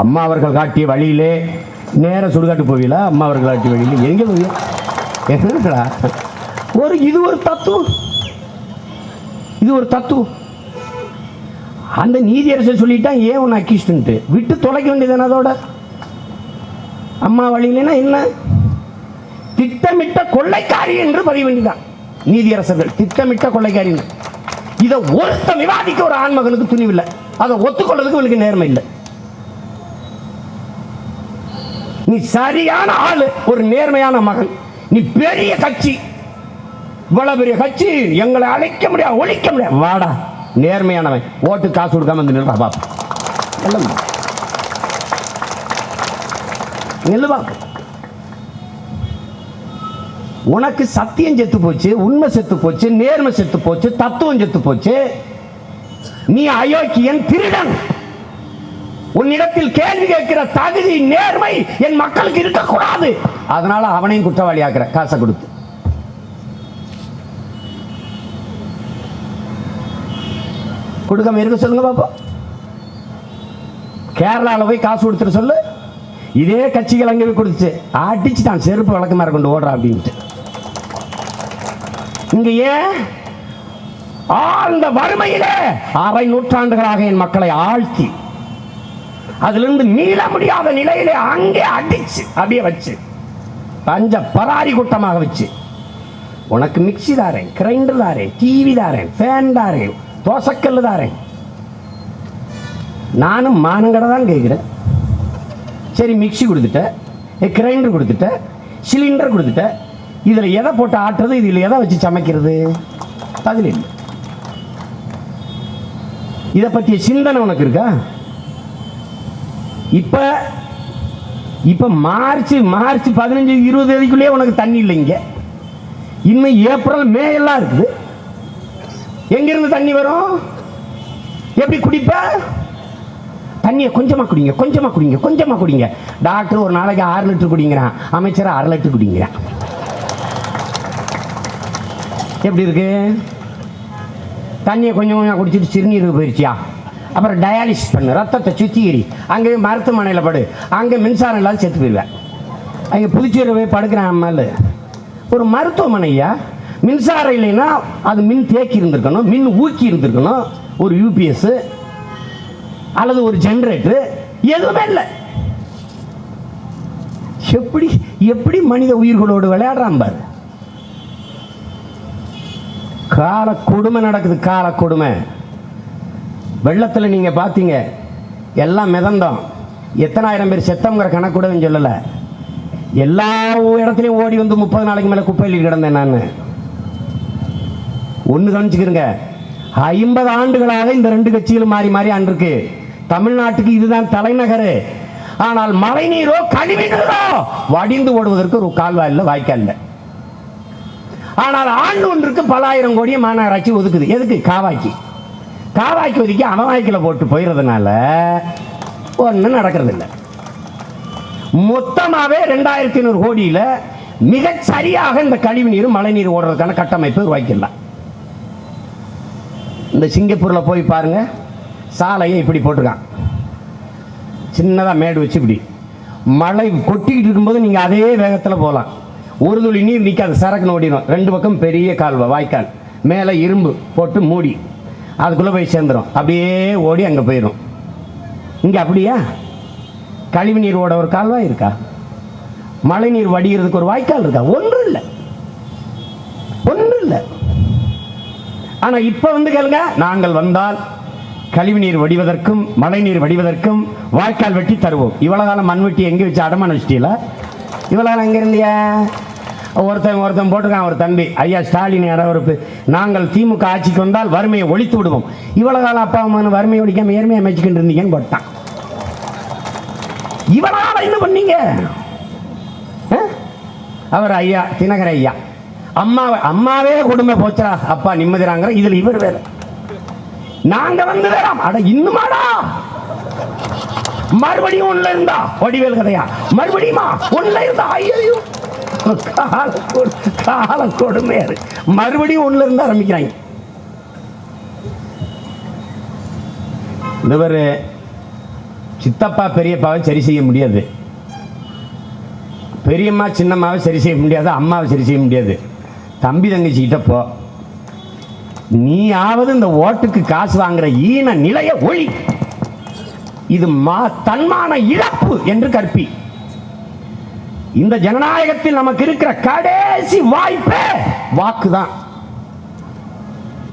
Speaker 1: அம்மா அவர்கள் காட்டிய வழியிலே நேர சுடுகாட்டு போவீங்களா? அம்மா அவர்கள் காட்டிய வழியில் எங்கே போவீங்க? என்னடா இது ஒரு தத்துவம், இது ஒரு தத்துவம். அந்த நீதியரசர் சொல்லிட்டான், ஏன் ஒன்று அக்கிஸ்ட்டு விட்டு தொலைக்க வேண்டியதானே. அதோட அம்மா வழியிலனா என்ன? திட்டமிட்ட கொள்ளைக்காரி என்று பதிவு வேண்டியதான் நீதியரசர்கள். திட்டமிட்ட கொள்ளைக்காரி. இதை ஒருத்த விவாதிக்க ஒரு ஆண்மகனுக்கு துணிவில்லை, அதை ஒத்துக்கொள்றதுக்கு உங்களுக்கு நேர்மை இல்லை. நீ சரியான ஆளு, ஒரு நேர்மையான மகன். நீ பெரிய கட்சி, இவ்வளவு பெரிய கட்சி, எங்களை அழைக்க முடியாது, ஒழிக்க முடியாது. வாடா, நேர்மையானவன், ஓட்டு காசு கொடுக்காம வந்து நில்றா பாப்பா, நில்லு பாப்பா. உனக்கு சத்தியம் செத்து போச்சு, உண்மை செத்து போச்சு, நேர்மை செத்து போச்சு, தத்துவம் செத்து போச்சு. நீ அயோக்கியன், திருடன். உன்னிடத்தில் கேள்வி கேட்கிற தகுதி, நேர்மை என் மக்களுக்கு இருக்கக்கூடாது. அதனால அவனையும் குற்றவாளி ஆக்குற, காசை கொடுத்து. கொடுக்காம இருக்க சொல்லுங்க பாப்பா. கேரளாவில் போய் காசு கொடுத்துட சொல்லு. இதே கட்சிகள் அங்கே போய் கொடுத்துச்சு, அடிச்சுட்டான், செருப்பு வழக்கமாக கொண்டு ஓடுறா அப்படின்ட்டு. இங்க ஏன் ஆழ்ந்த வறுமையிலே அரை நூற்றாண்டுகளாக என் மக்களை ஆழ்த்தி, அதிலிருந்து மீள முடியாத நிலையிலே அங்கே அடிச்சு அப்படியே வச்சு பஞ்ச பராரி கூட்டமாக வச்சு, உனக்கு மிக்சி தாரேன், கிரைண்டர் தாரேன், டிவி தாரேன், ஃபேன் தாரேன், தோசைக்கல்லு தாரேன். நானும் மானங்கடை தான் கேட்குறேன். சரி, மிக்சி கொடுத்துட்ட, கிரைண்டர் கொடுத்துட்ட, சிலிண்டர் கொடுத்துட்ட, இதில் எதை போட்டு ஆட்டுறது, இதில் எதை வச்சு சமைக்கிறது? பதில் இல்லை. இதை பற்றிய சிந்தனை உனக்கு இருக்கா? இப்போ இப்போ மார்ச் 15 20 தேதிக்குள்ளேயே உனக்கு தண்ணி இல்லை. இங்கே இன்னும் ஏப்ரல் மே எல்லாம் இருக்குது. எங்கிருந்து தண்ணி வரும்? எப்படி குடிப்ப? தண்ணியை கொஞ்சமாக குடிங்க, கொஞ்சமாக குடிங்க, கொஞ்சமாக குடிங்க. டாக்டர் ஒரு நாளைக்கு 6 லிட்டர் குடிங்கிறான், அமைச்சர் 1/2 லிட்டர் குடிங்கிறான். எப்படி இருக்கு? தண்ணியை கொஞ்சம் கொஞ்சம் குடிச்சிட்டு சிறுநீருக்கு போயிடுச்சியா? அப்புறம் டயாலிசிஸ் பண்ணு, ரத்தத்தை சுத்திகரி, அங்கே மருத்துவமனையில் படு, அங்கே மின்சாரம் இல்லாத செத்து போயிடுவேன். அங்கே புதுச்சேரி போய் படுக்கிறேன் மேலே ஒரு மருத்துவமனையா, மின்சாரம் இல்லைன்னா அது மின் தேக்கி இருந்திருக்கணும், மின் ஊக்கி இருந்திருக்கணும், ஒரு யூபிஎஸ் அல்லது ஒரு ஜெனரேட்டர், எதுவுமே இல்லை. எப்படி எப்படி மனித உயிர்களோடு விளையாடுறான் பாரு. கால கொடுமை நடக்குது, கால கொடுமை. வெள்ளத்தில் நீங்க பார்த்தீங்க, எல்லாம் மிதந்தோம். எத்தனாயிரம் பேர் செத்தவங்கிற கணக்கு கூட சொல்லலை. எல்லா இடத்துலையும் ஓடி வந்து 30 நாளைக்கு மேலே குப்பையில் கிடந்தேன் நான். ஒன்று கவனிச்சுக்கிறங்க, 50 ஆண்டுகளாக இந்த 2 கட்சிகளும் மாறி மாறி ஆண்டிருக்கு. தமிழ்நாட்டுக்கு இதுதான் தலைநகர். ஆனால் மழை நீரோ கழிவு நீரோ வடிந்து ஓடுவதற்கு ஒரு கால்வாய் இல்லை, வாய்க்கால் இல்லை. ஆனால் ஆண்டு ஒன்றுக்கு பல ஆயிரம் கோடியை மாநகராட்சி ஒதுக்குது. எதுக்கு? காவாய்க்கு. காவாய்க்கு ஒதுக்கி அவவாய்க்கில் போட்டு போயிடுறதுனால ஒன்றும் நடக்கிறது இல்லை. மொத்தமாகவே 2500 கோடியில் மிகச் சரியாக இந்த கழிவு நீர் மழை நீர் ஓடுறதுக்கான கட்டமைப்பு உருவாக்கிடலாம். இந்த சிங்கப்பூரில் போய் பாருங்க, சாலையை இப்படி போட்டிருக்கான், சின்னதாக மேடு வச்சு இப்படி மழை கொட்டிக்கிட்டு இருக்கும்போது நீங்கள் அதே வேகத்தில் போகலாம். ஒரு துளி நீர் நிற்காது, சரக்குன்னு ஓடிடும். 2 பக்கம் பெரிய கால்வாய், வாய்க்கால், மேலே இரும்பு போட்டு மூடி, அதுக்குள்ளே போய் சேர்ந்துடும். அப்படியே ஓடி அங்கே போயிடும். இங்கே அப்படியா? கழிவு நீர் ஓட ஒரு கால்வாய் இருக்கா? மழை நீர் வடிகிறதுக்கு ஒரு வாய்க்கால் இருக்கா? ஒன்றும் இல்லை, ஒன்றும் இல்லை. ஆனால் இப்போ வந்து கேளுங்க, நாங்கள் வந்தால் கழிவுநீர் வடிவதற்கும் மழைநீர் வடிவதற்கும் வாய்க்கால் வெட்டி தருவோம். இவ்வளவு காலம் மண் வெட்டி எங்கே வச்சு அடமான வச்சிட்டீங்களா? இவ்வளவு காலம் எங்க இருந்தியா? ஒருத்தன் போட்டிருக்கான், ஒரு தம்பி, ஐயா ஸ்டாலின் யாராவது, நாங்கள் திமுக ஆட்சிக்கு வந்தால் வறுமையை ஒழித்து விடுவோம். இவ்வளவு காலம் அப்பா அம்மா வறுமையை ஒழிக்காம ஏழ்மையை அமைச்சுக்கிட்டு இருந்தீங்கன்னு போட்டான். இவ்வளவு காலம் என்ன பண்ணீங்க? அவர் ஐயா தினகர ஐயா, அம்மாவே கொடுமை போச்சா அப்பா நிம்மதிறாங்க. இதுல இவர் வேற, நாங்க வந்து வேறாம். அட இன்னுமாடா? மறுபடியும் ஒண்ணுல இருந்தா வடிவேல் கதையா? மறுபடியுமா ஒண்ணுல இருந்தா? ஐயோ கால கொடுமையா இருக்கு. மறுபடியும் ஒண்ணுல இருந்து ஆரம்பிக்கிறாங்க. இவர் சித்தப்பா பெரியப்பாவை சரி செய்ய முடியாது, பெரியம்மா சின்னம்மாவை சரி செய்ய முடியாது, அம்மாவை சரி செய்ய முடியாது. தம்பி தங்கச்சிக்கிட்ட போ, நீயாவது இந்த ஓட்டுக்கு காசு வாங்குற ஈன நிலைய ஒளி, இது தன்மான இழப்பு என்று கற்பி. இந்த ஜனநாயகத்தில் நமக்கு இருக்கிற கடைசி வாய்ப்பே வாக்குதான்.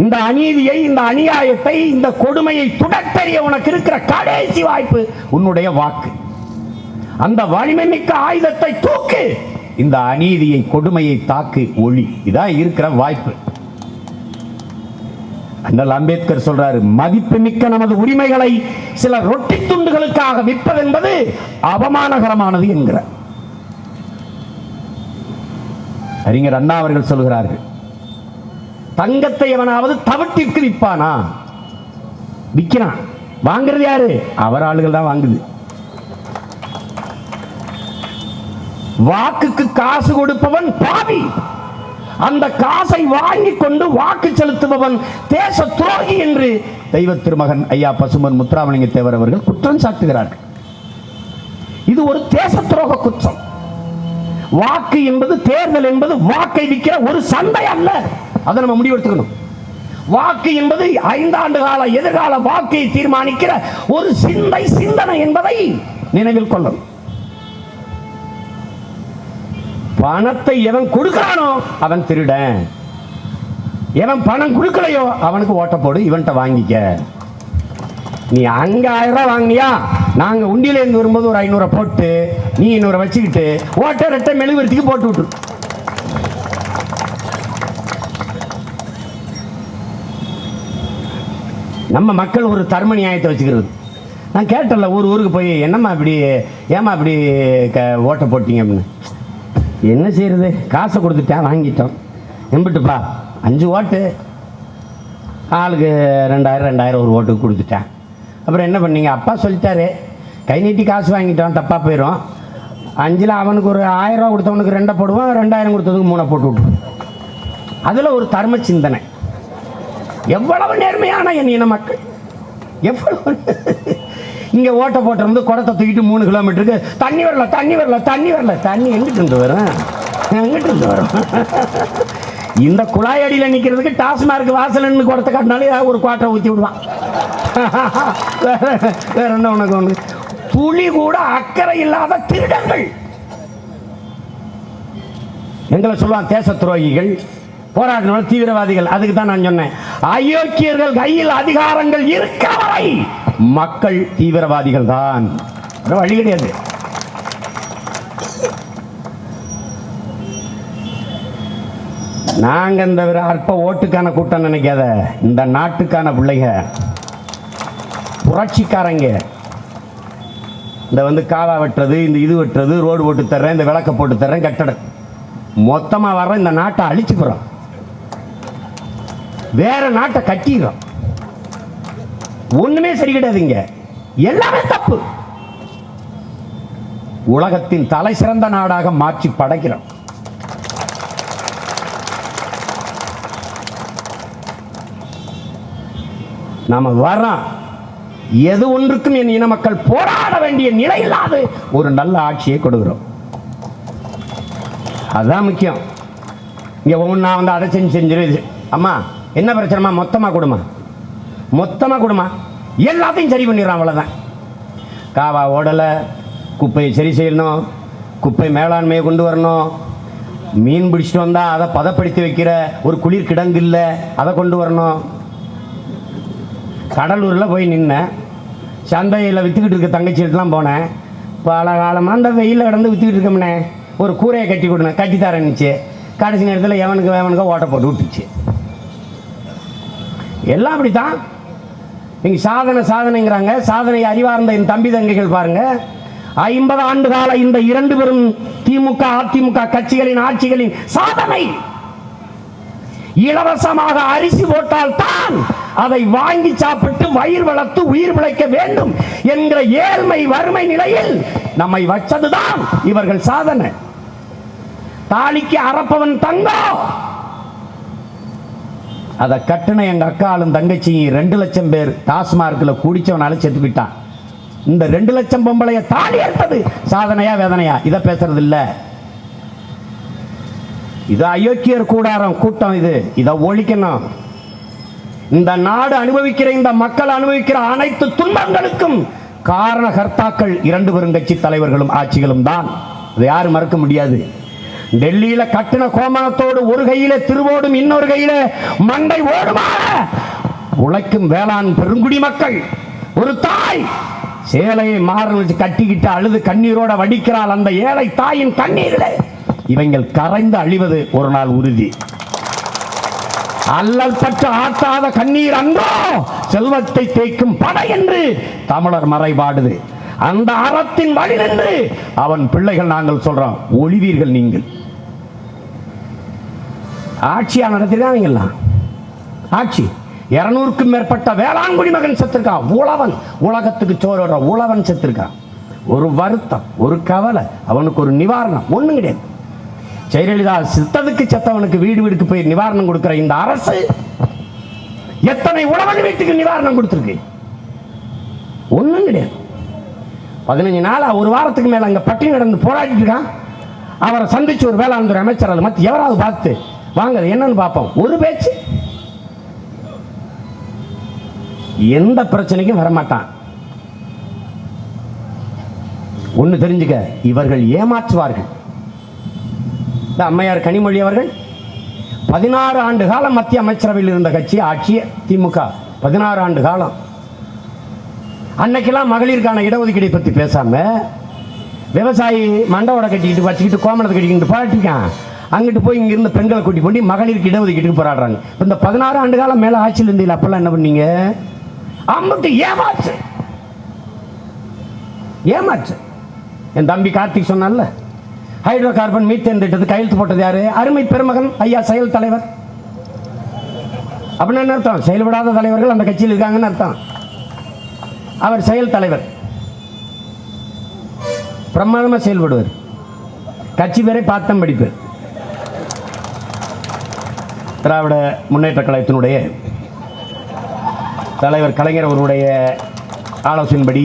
Speaker 1: இந்த அநீதியை, இந்த அநியாயத்தை, இந்த கொடுமையை துடத்தறிய உனக்கு இருக்கிற கடைசி வாய்ப்பு உன்னுடைய வாக்கு. அந்த வலிமை மிக்க ஆயுதத்தை தூக்கு, இந்த அநீதியை, கொடுமையை தாக்கு, ஒளி. இதான் இருக்கிற வாய்ப்பு. அண்ணல் அம்பேத்கர் சொல்றாரு, மதிப்புமிக்க நமது உரிமைகளை சில ரொட்டி துண்டுகளுக்காக விற்பது என்பது அவமானகரமானது என்கிறார். அறிஞர் அண்ணா அவர்கள் சொல்கிறார்கள், தங்கத்தை எவனாவது தவிட்டிற்கு விற்பானா? விற்கிறான். வாங்குறது யாரு? அவர் ஆளுகள் தான் வாங்குது. வாக்குக்கு காசு கொடுப்பவன் பாவி, அந்த காசை வாங்கி கொண்டு வாக்கு செலுத்துபவன் தேச துரோகி என்று தெய்வ திருமகன் ஐயா பசும்பொன் முத்துராமலிங்க தேவர் அவர்கள் குற்றம் சாட்டுகிறார்கள். இது ஒரு தேச துரோக குற்றம். வாக்கு என்பது, தேர்தல் என்பது வாக்கை விற்கிற ஒரு சந்தை அல்ல. அதை நம்ம முடிவெடுத்துக்கணும். வாக்கு என்பது 5 ஆண்டு கால எதிர்கால வாக்கை தீர்மானிக்கிற ஒரு சிந்தனை என்பதை நினைவில் கொள்ளணும். பணத்தை எவன் கொடுக்கிறானோ அவன் திருடன். எவன் பணம் கொடுக்கலையோ அவனுக்கு ஓட்ட போடு, இவன்கிட்ட வாங்கிக்க. நீ அங்க 1000 ரூபாய் வாங்கினியா, நாங்க உண்டியில இருந்து வரும்போது ஒரு 500 போட்டு நீ 200 வச்சுக்கிட்டு ஓட்ட ரெட்டை மெழுகுவர்த்திக்கு போட்டு விட்டு. நம்ம மக்கள் ஒரு தர்ம நியாயத்தை வச்சுக்கிறது. நான் கேட்டல, ஒரு ஊருக்கு போய் என்னம்மா இப்படி, ஏமா இப்படி ஓட்ட போட்டீங்க அப்படின்னு. என்ன செய்யறது, காசை கொடுத்துட்டேன், வாங்கிட்டோம். எம்பிட்டுப்பா 5 ஓட்டு, ஆளுக்கு 2000 ஒரு ஓட்டுக்கு கொடுத்துட்டேன். அப்புறம் என்ன பண்ணீங்க? அப்பா சொல்லிட்டாரு, கை நீட்டி காசு வாங்கிட்டோம், தப்பாக போயிடும். 5ல் அவனுக்கு ஒரு 1000 ரூபா கொடுத்தவனுக்கு 2 போடுவான், 2000 கொடுத்ததுக்கு 3 போட்டு விட்டுருவோம். அதில் ஒரு தர்ம சிந்தனை. எவ்வளவு நேர்மையான என் இன மக்கள்! எவ்வளவு இங்கே ஓட்ட போட்டிருந்து குடத்தை தூக்கிட்டு 3 கிலோமீட்டருக்கு தண்ணி வரல, தண்ணி வரல, தண்ணி வரல. தண்ணி எங்கிட்டு இருந்து வரும்? எங்கிட்டு இருந்து வரும்? இந்த குழாய் அடியில் நிற்கிறதுக்கு டாஸ்மார்க் வாசல்னு குடத்தை காட்டினாலே ஒரு குவாட்டை ஊற்றி விடுவான். வேற என்ன உனக்கு ஒன்று? துளி கூட அக்கறை இல்லாத திருடங்கள். எங்களை சொல்லுவான் தேச துரோகிகள், போராட்டம் தீவிரவாதிகள். அதுக்கு தான் நான் சொன்னேன், அயோக்கியர்கள் கையில் அதிகாரங்கள் இருக்கவரை மக்கள் தீவிரவாதிகள் தான். வழி கிடையாது. நாங்க இந்த அற்ப ஓட்டுக்கான கூட்டம் நினைக்காத. இந்த நாட்டுக்கான பிள்ளைங்க, புரட்சிக்காரங்க. இந்த காவா வெட்டுறது, இந்த இது வெட்டுறது, ரோடு போட்டு தர்றேன், இந்த விளக்க போட்டு தர்றேன், கட்டடம் மொத்தமாக வர்ற இந்த நாட்டை அழிச்சு போகிறோம், வேற நாட்டை கட்டிடுறோம். ஒண்ணுமே சரி கிடையாதுங்க, எல்லாமே தப்பு. உலகத்தின் தலை சிறந்த நாடாக மாற்றி படைக்கிறோம். நாம வரோம், எது ஒன்றுக்கும் என் இன மக்கள் போராட வேண்டிய நிலை இல்லாத ஒரு நல்ல ஆட்சியை கொடுக்கிறோம். அதுதான் முக்கியம். இங்க ஒவ்வொன்றா வந்து அதை செஞ்சிரு. அம்மா என்ன பிரச்சனைமா, மொத்தமா கொடுமா, மொத்தமா கொடுமா, எல்லாத்தையும் சரி பண்ணிடுறான். அவ்வளவுதான். காவா ஓடலை, குப்பையை சரி செய்யணும், குப்பை மேலாண்மையை கொண்டு வரணும், மீன் பிடிச்சிட்டு வந்தா அதை பதப்படுத்தி வைக்கிற ஒரு குளிர் கிடங்கு இல்லை, அதை கொண்டு வரணும். கடலூரில் போய் நின்னேன். சந்தையில் விற்றுக்கிட்டு இருக்க தங்கச்சிகிட்டலாம் போனேன். பல காலமாக அந்த வெயிலில் கிடந்து விற்றுக்கிட்டு இருக்கோம்னே, ஒரு கூரையை கட்டி கொடுங்க, கட்டி தரேன்னுச்சு. கடைசி நேரத்தில் எவனுக்கு ஓட்ட போட்டு விட்டுச்சு. எல்லாம் அப்படி தான். நீங்கள் சாதனைங்கிறாங்க. சாதனை அறிவார்ந்த என் தம்பி தங்கைகள் பாருங்க, 50 ஆண்டு கால இந்த 2 பெரும் திமுக அதிமுக கட்சிகளின் ஆட்சிகளின் சாதனை, இலவசமாக அரிசி போட்டால் தான் அதை வாங்கி சாப்பிட்டு வயிறு வளர்த்து உயிர் பிழைக்க வேண்டும் என்கிற ஏழ்மை வறுமை நிலையில் நம்மை வச்சதுதான் இவர்கள் சாதனை. தாலிக்கு அறப்பவன் தங்கம், அதை கட்டுன எங்க அக்காலும் தங்கச்சியும் 2 லட்சம் பேர் டாஸ்மார்க்கில் குடிச்சவனால செத்து விட்டான். இந்த 2 லட்சம் பொம்பளைய தாலி எடுத்தது சாதனையா வேதனையா? இதை பேசுறது இல்ல. இது அயோக்கியர் கூடாரம் கூட்டம். இதை ஒழிக்கணும். இந்த நாடு அனுபவிக்கிற, இந்த மக்கள் அனுபவிக்கிற அனைத்து துன்பங்களுக்கும் காரணகர்த்தாக்கள் 2 பெருங்கட்சி தலைவர்களும் ஆட்சிகளும் தான். அதை யாரும் மறக்க முடியாது. டெல்லியில கட்டின கோமணத்தோடு ஒரு கையில திருவோடும் இன்னொரு கையில மண்டை ஓடுமா உழைக்கும் வேளாண் பெருங்குடி மக்கள். ஒரு தாய் சேலையை மாறன் வச்சு கட்டிக்கிட்டு அழுது கண்ணீரோட வடிக்கிறாள். அந்த ஏழை தாயின் கண்ணீரில் இவங்கள் கரைந்து அழிவது ஒரு நாள் உறுதி. அல்லல் பற்று ஆட்டாத கண்ணீர் அன்றோ செல்வத்தை தேய்க்கும் படை என்று தமிழர் மறைபாடுது. அந்த அறத்தின் வழி நின்று அவன் பிள்ளைகள் நாங்கள் சொல்றோம், ஒளிவீர்கள் நீங்கள். ஆட்சியா நடத்திருக்காங்க. ஆட்சி 200க்கும் மேற்பட்ட வேளாண்குடி மகன் செத்திருக்கான். உழவன், உலகத்துக்கு சோறு உழவன் செத்திருக்கான். ஒரு வருத்தம், ஒரு கவலை, அவனுக்கு ஒரு நிவாரணம் ஒண்ணும் கிடையாது. ஜெயலலிதா சித்ததுக்கு செத்தவனுக்கு வீடு வீடுக்கு போய் நிவாரணம் கொடுக்கிற இந்த அரசு எத்தனை உழவன் வீட்டுக்கு நிவாரணம் கொடுத்திருக்கு? ஒண்ணும் கிடையாது. 15 நாள், ஒரு வாரத்துக்கு மேல அங்க பட்டினி நடந்து போராடிட்டு இருக்கான். அவரை சந்திச்சு ஒரு வேளாண் துறை அமைச்சர் அது மத்த எவராவது பார்த்து வாங்க என்னன்னு பார்ப்போம். ஒரு பேச்சு, எந்த பிரச்சனைக்கும் வரமாட்டான். ஒன்னு தெரிஞ்சுக்க, இவர்கள் ஏமாற்றுவார்கள். இந்த அம்மையார் கனிமொழி அவர்கள் 16 ஆண்டு காலம் மத்திய அமைச்சரவையில் இருந்த கட்சி ஆட்சி திமுக. 16 ஆண்டு காலம். அன்னைக்கெல்லாம் மகளிருக்கான இடஒதுக்கீடை பற்றி பேசாம விவசாயி மண்டவோட கட்டிக்கிட்டு வச்சுக்கிட்டு கோமணத்தை கட்டிக்கிட்டு போராட்டிருக்கான். அங்கிட்டு போய் இங்க இருந்த பெண்களை கூட்டி கொண்டு மகளிருக்கு இடஒதுக்கீட்டுக்கு போராடுறாங்க. இந்த 16 ஆண்டு காலம் மேல ஆட்சியில் இருந்தீங்க, அப்பெல்லாம் என்ன பண்ணீங்க? அம்பிட்டு ஏமாற்று, ஏமாற்று. என் தம்பி கார்த்திக் சொன்னால, ஹைட்ரோ கார்பன் மீத்தேன் திட்டத்தை கையெழுத்து போட்டது யாரு? அருமை பெருமகன் ஐயா செயல் தலைவர். அப்படின்னு என்ன அர்த்தம்? செயல்படாத தலைவர்கள் அந்த கட்சியில் இருக்காங்கன்னு அர்த்தம். அவர் செயல் தலைவர், பிரமாதமா செயல்படுவார். கட்சி பேரை பார்த்தம் படிப்பார். திராவிட முன்னேற்ற கழகத்தினுடைய தலைவர் கலைஞர் அவருடைய ஆலோசனைப்படி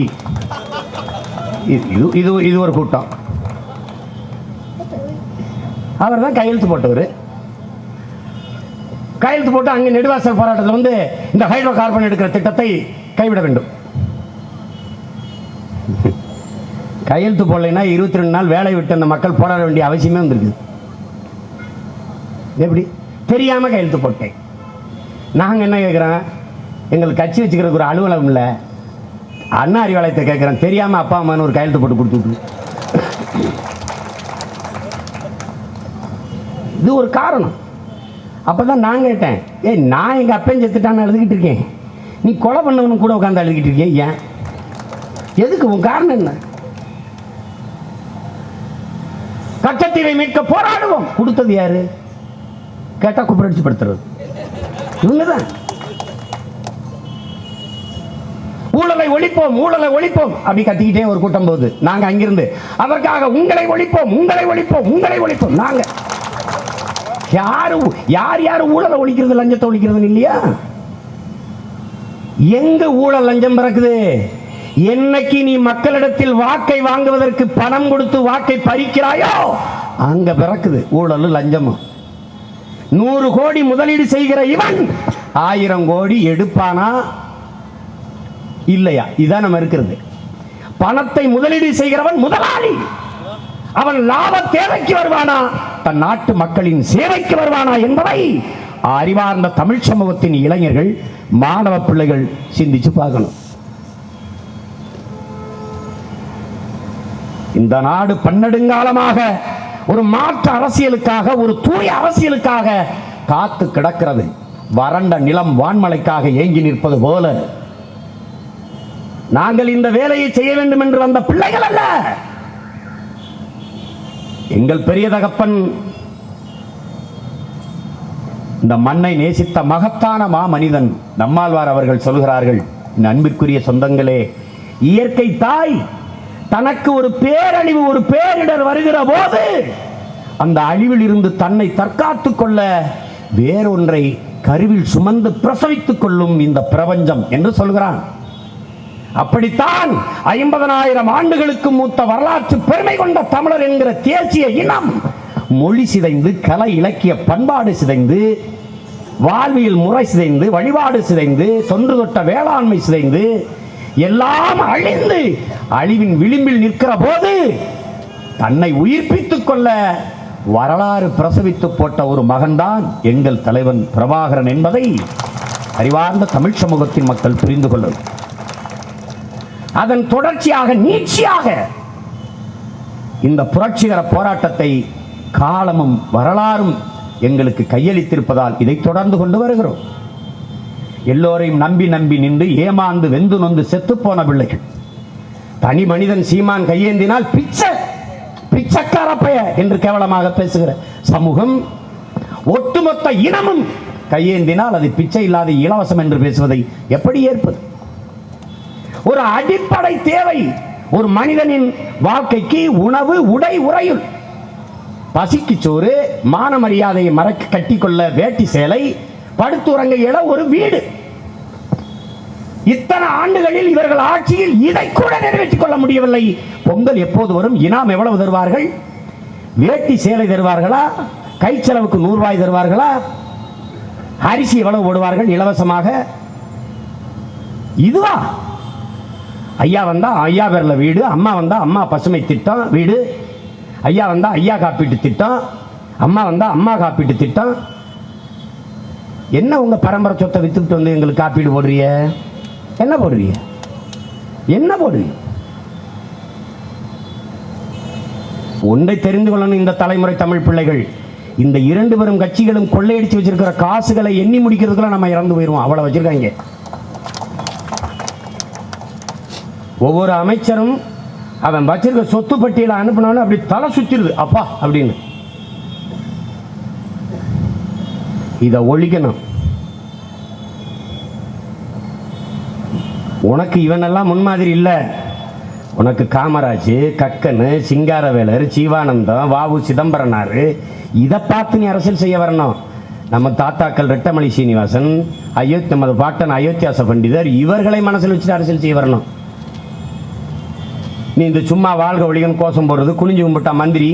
Speaker 1: இது ஒரு கூட்டம். அவர் தான் கையெழுத்து போட்டவர். கையெழுத்து போட்டு அங்கே நெடுவாசல் போராட்டத்தில் வந்து இந்த ஹைட்ரோ கார்பன் எடுக்கிற திட்டத்தை கைவிட வேண்டும். கையெழுத்து போடலைன்னா 22 நாள் வேலை விட்டு அந்த மக்கள் போராட வேண்டிய அவசியமே வந்திருக்கு. எப்படி தெரியாம கையெழுத்து போட்டேன். நாங்கள் என்ன கேட்குறோம்? எங்களுக்கு கட்சி வச்சுக்கிறதுக்கு ஒரு அலுவலகம் இல்லை, அண்ணா அறிவாலயத்தை கேட்குறேன். தெரியாம அப்பா அம்மான்னு ஒரு கையெழுத்து போட்டு கொடுத்துட்டு, இது ஒரு காரணம். அப்பதான் நான் கேட்டேன், நான் எங்க அப்பன் செத்துட்டான்னு எழுதிக்கிட்டு இருக்கேன், நீ கொலை பண்ணவனு கூட உட்காந்து எழுதிக்கிட்டு இருக்கேன், ஏன்? எதுக்கு? உன் காரணம் என்ன? கச்சத்தீவை மீட்க போராடுவோம். கொடுத்தது யாரு? கேட்டா குப்பரடிச்சு படுத்துறது இவங்கதான். ஊழலை ஒழிப்போம், ஊழலை ஒழிப்போம் அப்படி கத்திக்கிட்டே ஒரு கூட்டம் போகுது. நாங்க அங்கிருந்து அதற்காக உங்களை ஒழிப்போம், உங்களை ஒழிப்போம், உங்களை ஒழிப்போம். நாங்க யார் யார் ஊழலை ஒழிக்கிறது, லஞ்சத்தை ஒழிக்கிறது இல்லையா? எங்க ஊழல் லஞ்சம் பிறக்குது? என்னைக்கு நீ மக்களிடத்தில் வாக்கை வாங்குவதற்கு பணம் கொடுத்து வாக்கை பறிக்கிறாயோ அங்க பிறக்குது ஊழல் லஞ்சமும். 100 கோடி முதலீடு செய்கிற இவன் 1000 கோடி எடுப்பானா இல்லையா? இதான் நம்ம இருக்கிறது. பணத்தை முதலீடு செய்கிறவன் முதலாளி. அவன் லாப தேவைக்கு வருவானா, தன் நாட்டு மக்களின் சேவைக்கு வருவானா என்பதை அறிவார்ந்த தமிழ் சமூகத்தின் இளைஞர்கள், மாணவ பிள்ளைகள் சிந்திச்சு பார்க்கணும். இந்த நாடு பன்னெடுங்காலமாக ஒரு மாற்று அரசியலுக்காக, ஒரு தூய அரசியலுக்காக காத்து கிடக்கிறது. வறண்ட நிலம் வான்மலைக்காக ஏங்கி நிற்பது போல நாங்கள் இந்த வேலையை செய்ய வேண்டும் என்று வந்த பிள்ளைகள் அல்ல. எங்கள் பெரிய தகப்பன் இந்த மண்ணை நேசித்த மகத்தான மா மனிதன் நம்மாழ்வார் அவர்கள் சொல்கிறார்கள், அன்பிற்குரிய சொந்தங்களே, இயற்கை தாய் தனக்கு ஒரு பேரழிவு, ஒரு பேரிடர் வருகிற போது அந்த அழிவில் இருந்து தன்னை தற்காத்துக் கொள்ள வேறொன்றை கருவில் சுமந்து பிரசவித்துக் கொள்ளும் இந்த பிரபஞ்சம் என்று சொல்கிறான். அப்படித்தான் 50,000 ஆண்டுகளுக்கு மூத்த வரலாற்று பெருமை கொண்ட தமிழர் என்கிற தேசிய இனம் மொழி சிதைந்து, கலை இலக்கிய பண்பாடு சிதைந்து, வாழ்வியல் முறை சிதைந்து, வழிபாடு சிதைந்து, தொன்று தொட்ட வேளாண்மை சிதைந்து, எல்லாம் அழிந்து அழிவின் விளிம்பில் நிற்கிற போது தன்னை உயிர்ப்பித்துக் கொள்ள வரலாறு பிரசவித்து போட்ட ஒரு மகன்தான் எங்கள் தலைவன் பிரபாகரன் என்பதை அறிவார்ந்த தமிழ் சமூகத்தின் மக்கள் புரிந்து கொள்ளும். அதன் தொடர்ச்சியாக, நீட்சியாக இந்த புரட்சிகர போராட்டத்தை காலமும் வரலாறும் எங்களுக்கு கையளித்திருப்பதால் இதை தொடர்ந்து கொண்டு வருகிறோம். எல்லோரையும் நம்பி நம்பி நின்று ஏமாந்து வெந்து நொந்து செத்து போன பிள்ளைகள். தனி மனிதன் சீமான் கையேந்தினால் பிச்சைக்கார பைய என்று கேவலமாக பேசுகிற சமூகம், ஒட்டுமொத்த இனமும் கையேந்தினால் அது பிச்சை இல்லாத இலவசம் என்று பேசுவதை எப்படி ஏற்பது? ஒரு அடிப்படை தேவை ஒரு மனிதனின் வாழ்க்கைக்கு உணவு, உடை, உறையுள். பசிக்கு சோறு, மான மரியாதையை மறக்க கட்டிக்கொள்ள வேட்டி சேலை, படுத்துறங்க இடம், ஒரு வீடு. இத்தனை ஆண்டுகளில் இவர்கள் ஆட்சியில் இதை கூட நிறைவேற்றிக் கொள்ள முடியவில்லை. பொங்கல் எப்போது வரும்? இனாம் எவ்வளவு தருவார்கள்? வேட்டி சேலை தருவார்களா? கை செலவுக்கு 100 ரூபாய் தருவார்களா? அரிசி எவ்வளவு போடுவார்கள் இலவசமாக? இதுவா? ஐயா வந்தா ஐயா பேர்ல வீடு, அம்மா வந்தா அம்மா பசுமை திட்டம் வீடு, ஐயா வந்தா ஐயா காப்பீட்டு திட்டம், அம்மா வந்தா அம்மா காப்பீட்டு திட்டம். என்ன உங்க பரம்பரை சொத்தை வித்துட்டு வந்து எங்களுக்கு காப்பீடு போடுறிய? என்ன போடுறிய? என்ன போடுறீங்க? ஒன்றை தெரிந்து கொள்ளணும் இந்த தலைமுறை தமிழ் பிள்ளைகள். இந்த 2 பெரும் கட்சிகளும் கொள்ளையடிச்சு வச்சிருக்கிற காசுகளை எண்ணி முடிக்கிறதுக்குள்ள நம்ம இறந்து போயிருவோம். அவ்வளவு வச்சிருக்காங்க. ஒவ்வொரு அமைச்சரும் அவன் வச்சிருக்க சொத்து பட்டியலை அனுப்பினாலும் அப்படி தலை சுத்திருது அப்பா அப்படின்னு. இதை ஒழிக்கணும். உனக்கு இவனெல்லாம் முன்மாதிரி இல்லை. உனக்கு காமராஜ், கக்கனு, சிங்காரவேலர், ஜீவானந்தம், வாவு சிதம்பரனார், இதை பார்த்து நீ அரசியல் செய்ய வரணும். நம்ம தாத்தாக்கள் ரெட்டமலை சீனிவாசன், நமது பாட்டன் அயோத்தியாச பண்டிதர், இவர்களை மனசில் வச்சுட்டு அரசியல் செய்ய வரணும். நீ இந்த சும்மா வாழ்க ஒழிகன் கோஷம் போடுறது, குனிஞ்சு கும்பிட்ட மந்திரி,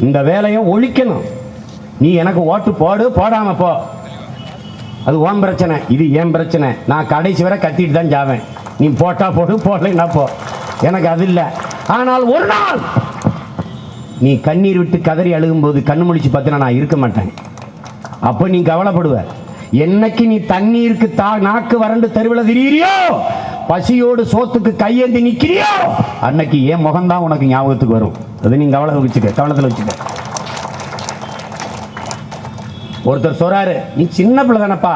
Speaker 1: இந்த வேலையை ஒழிக்கணும். நீ எனக்கு ஓட்டு போடு, போடாம போ, அது உன் பிரச்சனை, இது என் பிரச்சனை. நான் கடைசி வரை கத்திட்டு தான் ஜாவேன். நீ போட்டா போடு, போடலைன்னா போ, எனக்கு அது இல்லை. ஆனால் ஒரு நாள் நீ கண்ணீர் விட்டு கதறி அழுகும்போது கண்ணு முழிச்சு பார்த்தினா நான் இருக்க மாட்டேன். அப்போ நீ கவலைப்படுவ. என்னைக்கு நீ தண்ணீருக்கு நாக்கு வறண்டு தெருவில் திரியிறியோ, பசியோடு சோத்துக்கு கையேந்தி நிற்கிறியோ, அன்னைக்கு என் முகம்தான் உனக்கு ஞாபகத்துக்கு வரும். அது நீ கவனத்தில் வச்சுக்க. ஒருத்தர் சொல்றாரு, நீ சின்ன பிள்ளை தானப்பா,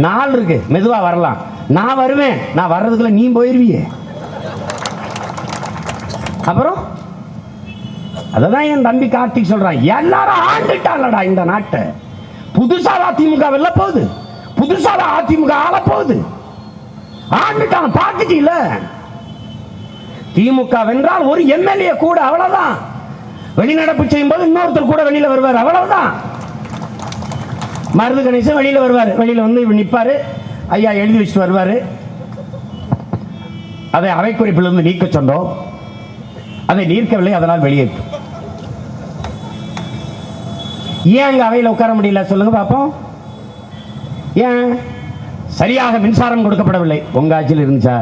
Speaker 1: நாள் இருக்கு, மெதுவா வரலாம். நான் வருவேன், நான் வர்றதுக்குள்ள நீ போயிருவியே. அப்புறம் அததான் என் தம்பி கார்த்திக் சொல்றான், எல்லாரும் ஆண்டுட்டாங்கடா இந்த நாட்டை. புதுசா அதிமுக வெல்ல போகுது, புதுசா அதிமுக ஆள போகுது. ஆண்டுட்டான், பார்த்துட்டீங்கள. திமுக வென்றால் ஒரு எம்எல்ஏ கூட, அவ்வளவுதான். வெளிநடப்பு செய்யும் போது இன்னொருத்தர் கூட வெளியில வருவார், அவ்வளவுதான். மருது கணேசன் வெளியில வருவார், வெளியில வந்து இவர் நிற்பாரு, ஐயா எழுதி வச்சுட்டு வருவாரு. அதை அவை குறிப்பிலிருந்து நீக்க சொன்னோம், அதை நீர்க்கவில்லை, அதனால் வெளியேற்று. ஏன் அங்க அவையில் உட்கார முடியல சொல்லுங்க பாப்போம். ஏன்? சரியாக மின்சாரம் கொடுக்கப்படவில்லை. உங்க ஆட்சியில் இருந்துச்சா?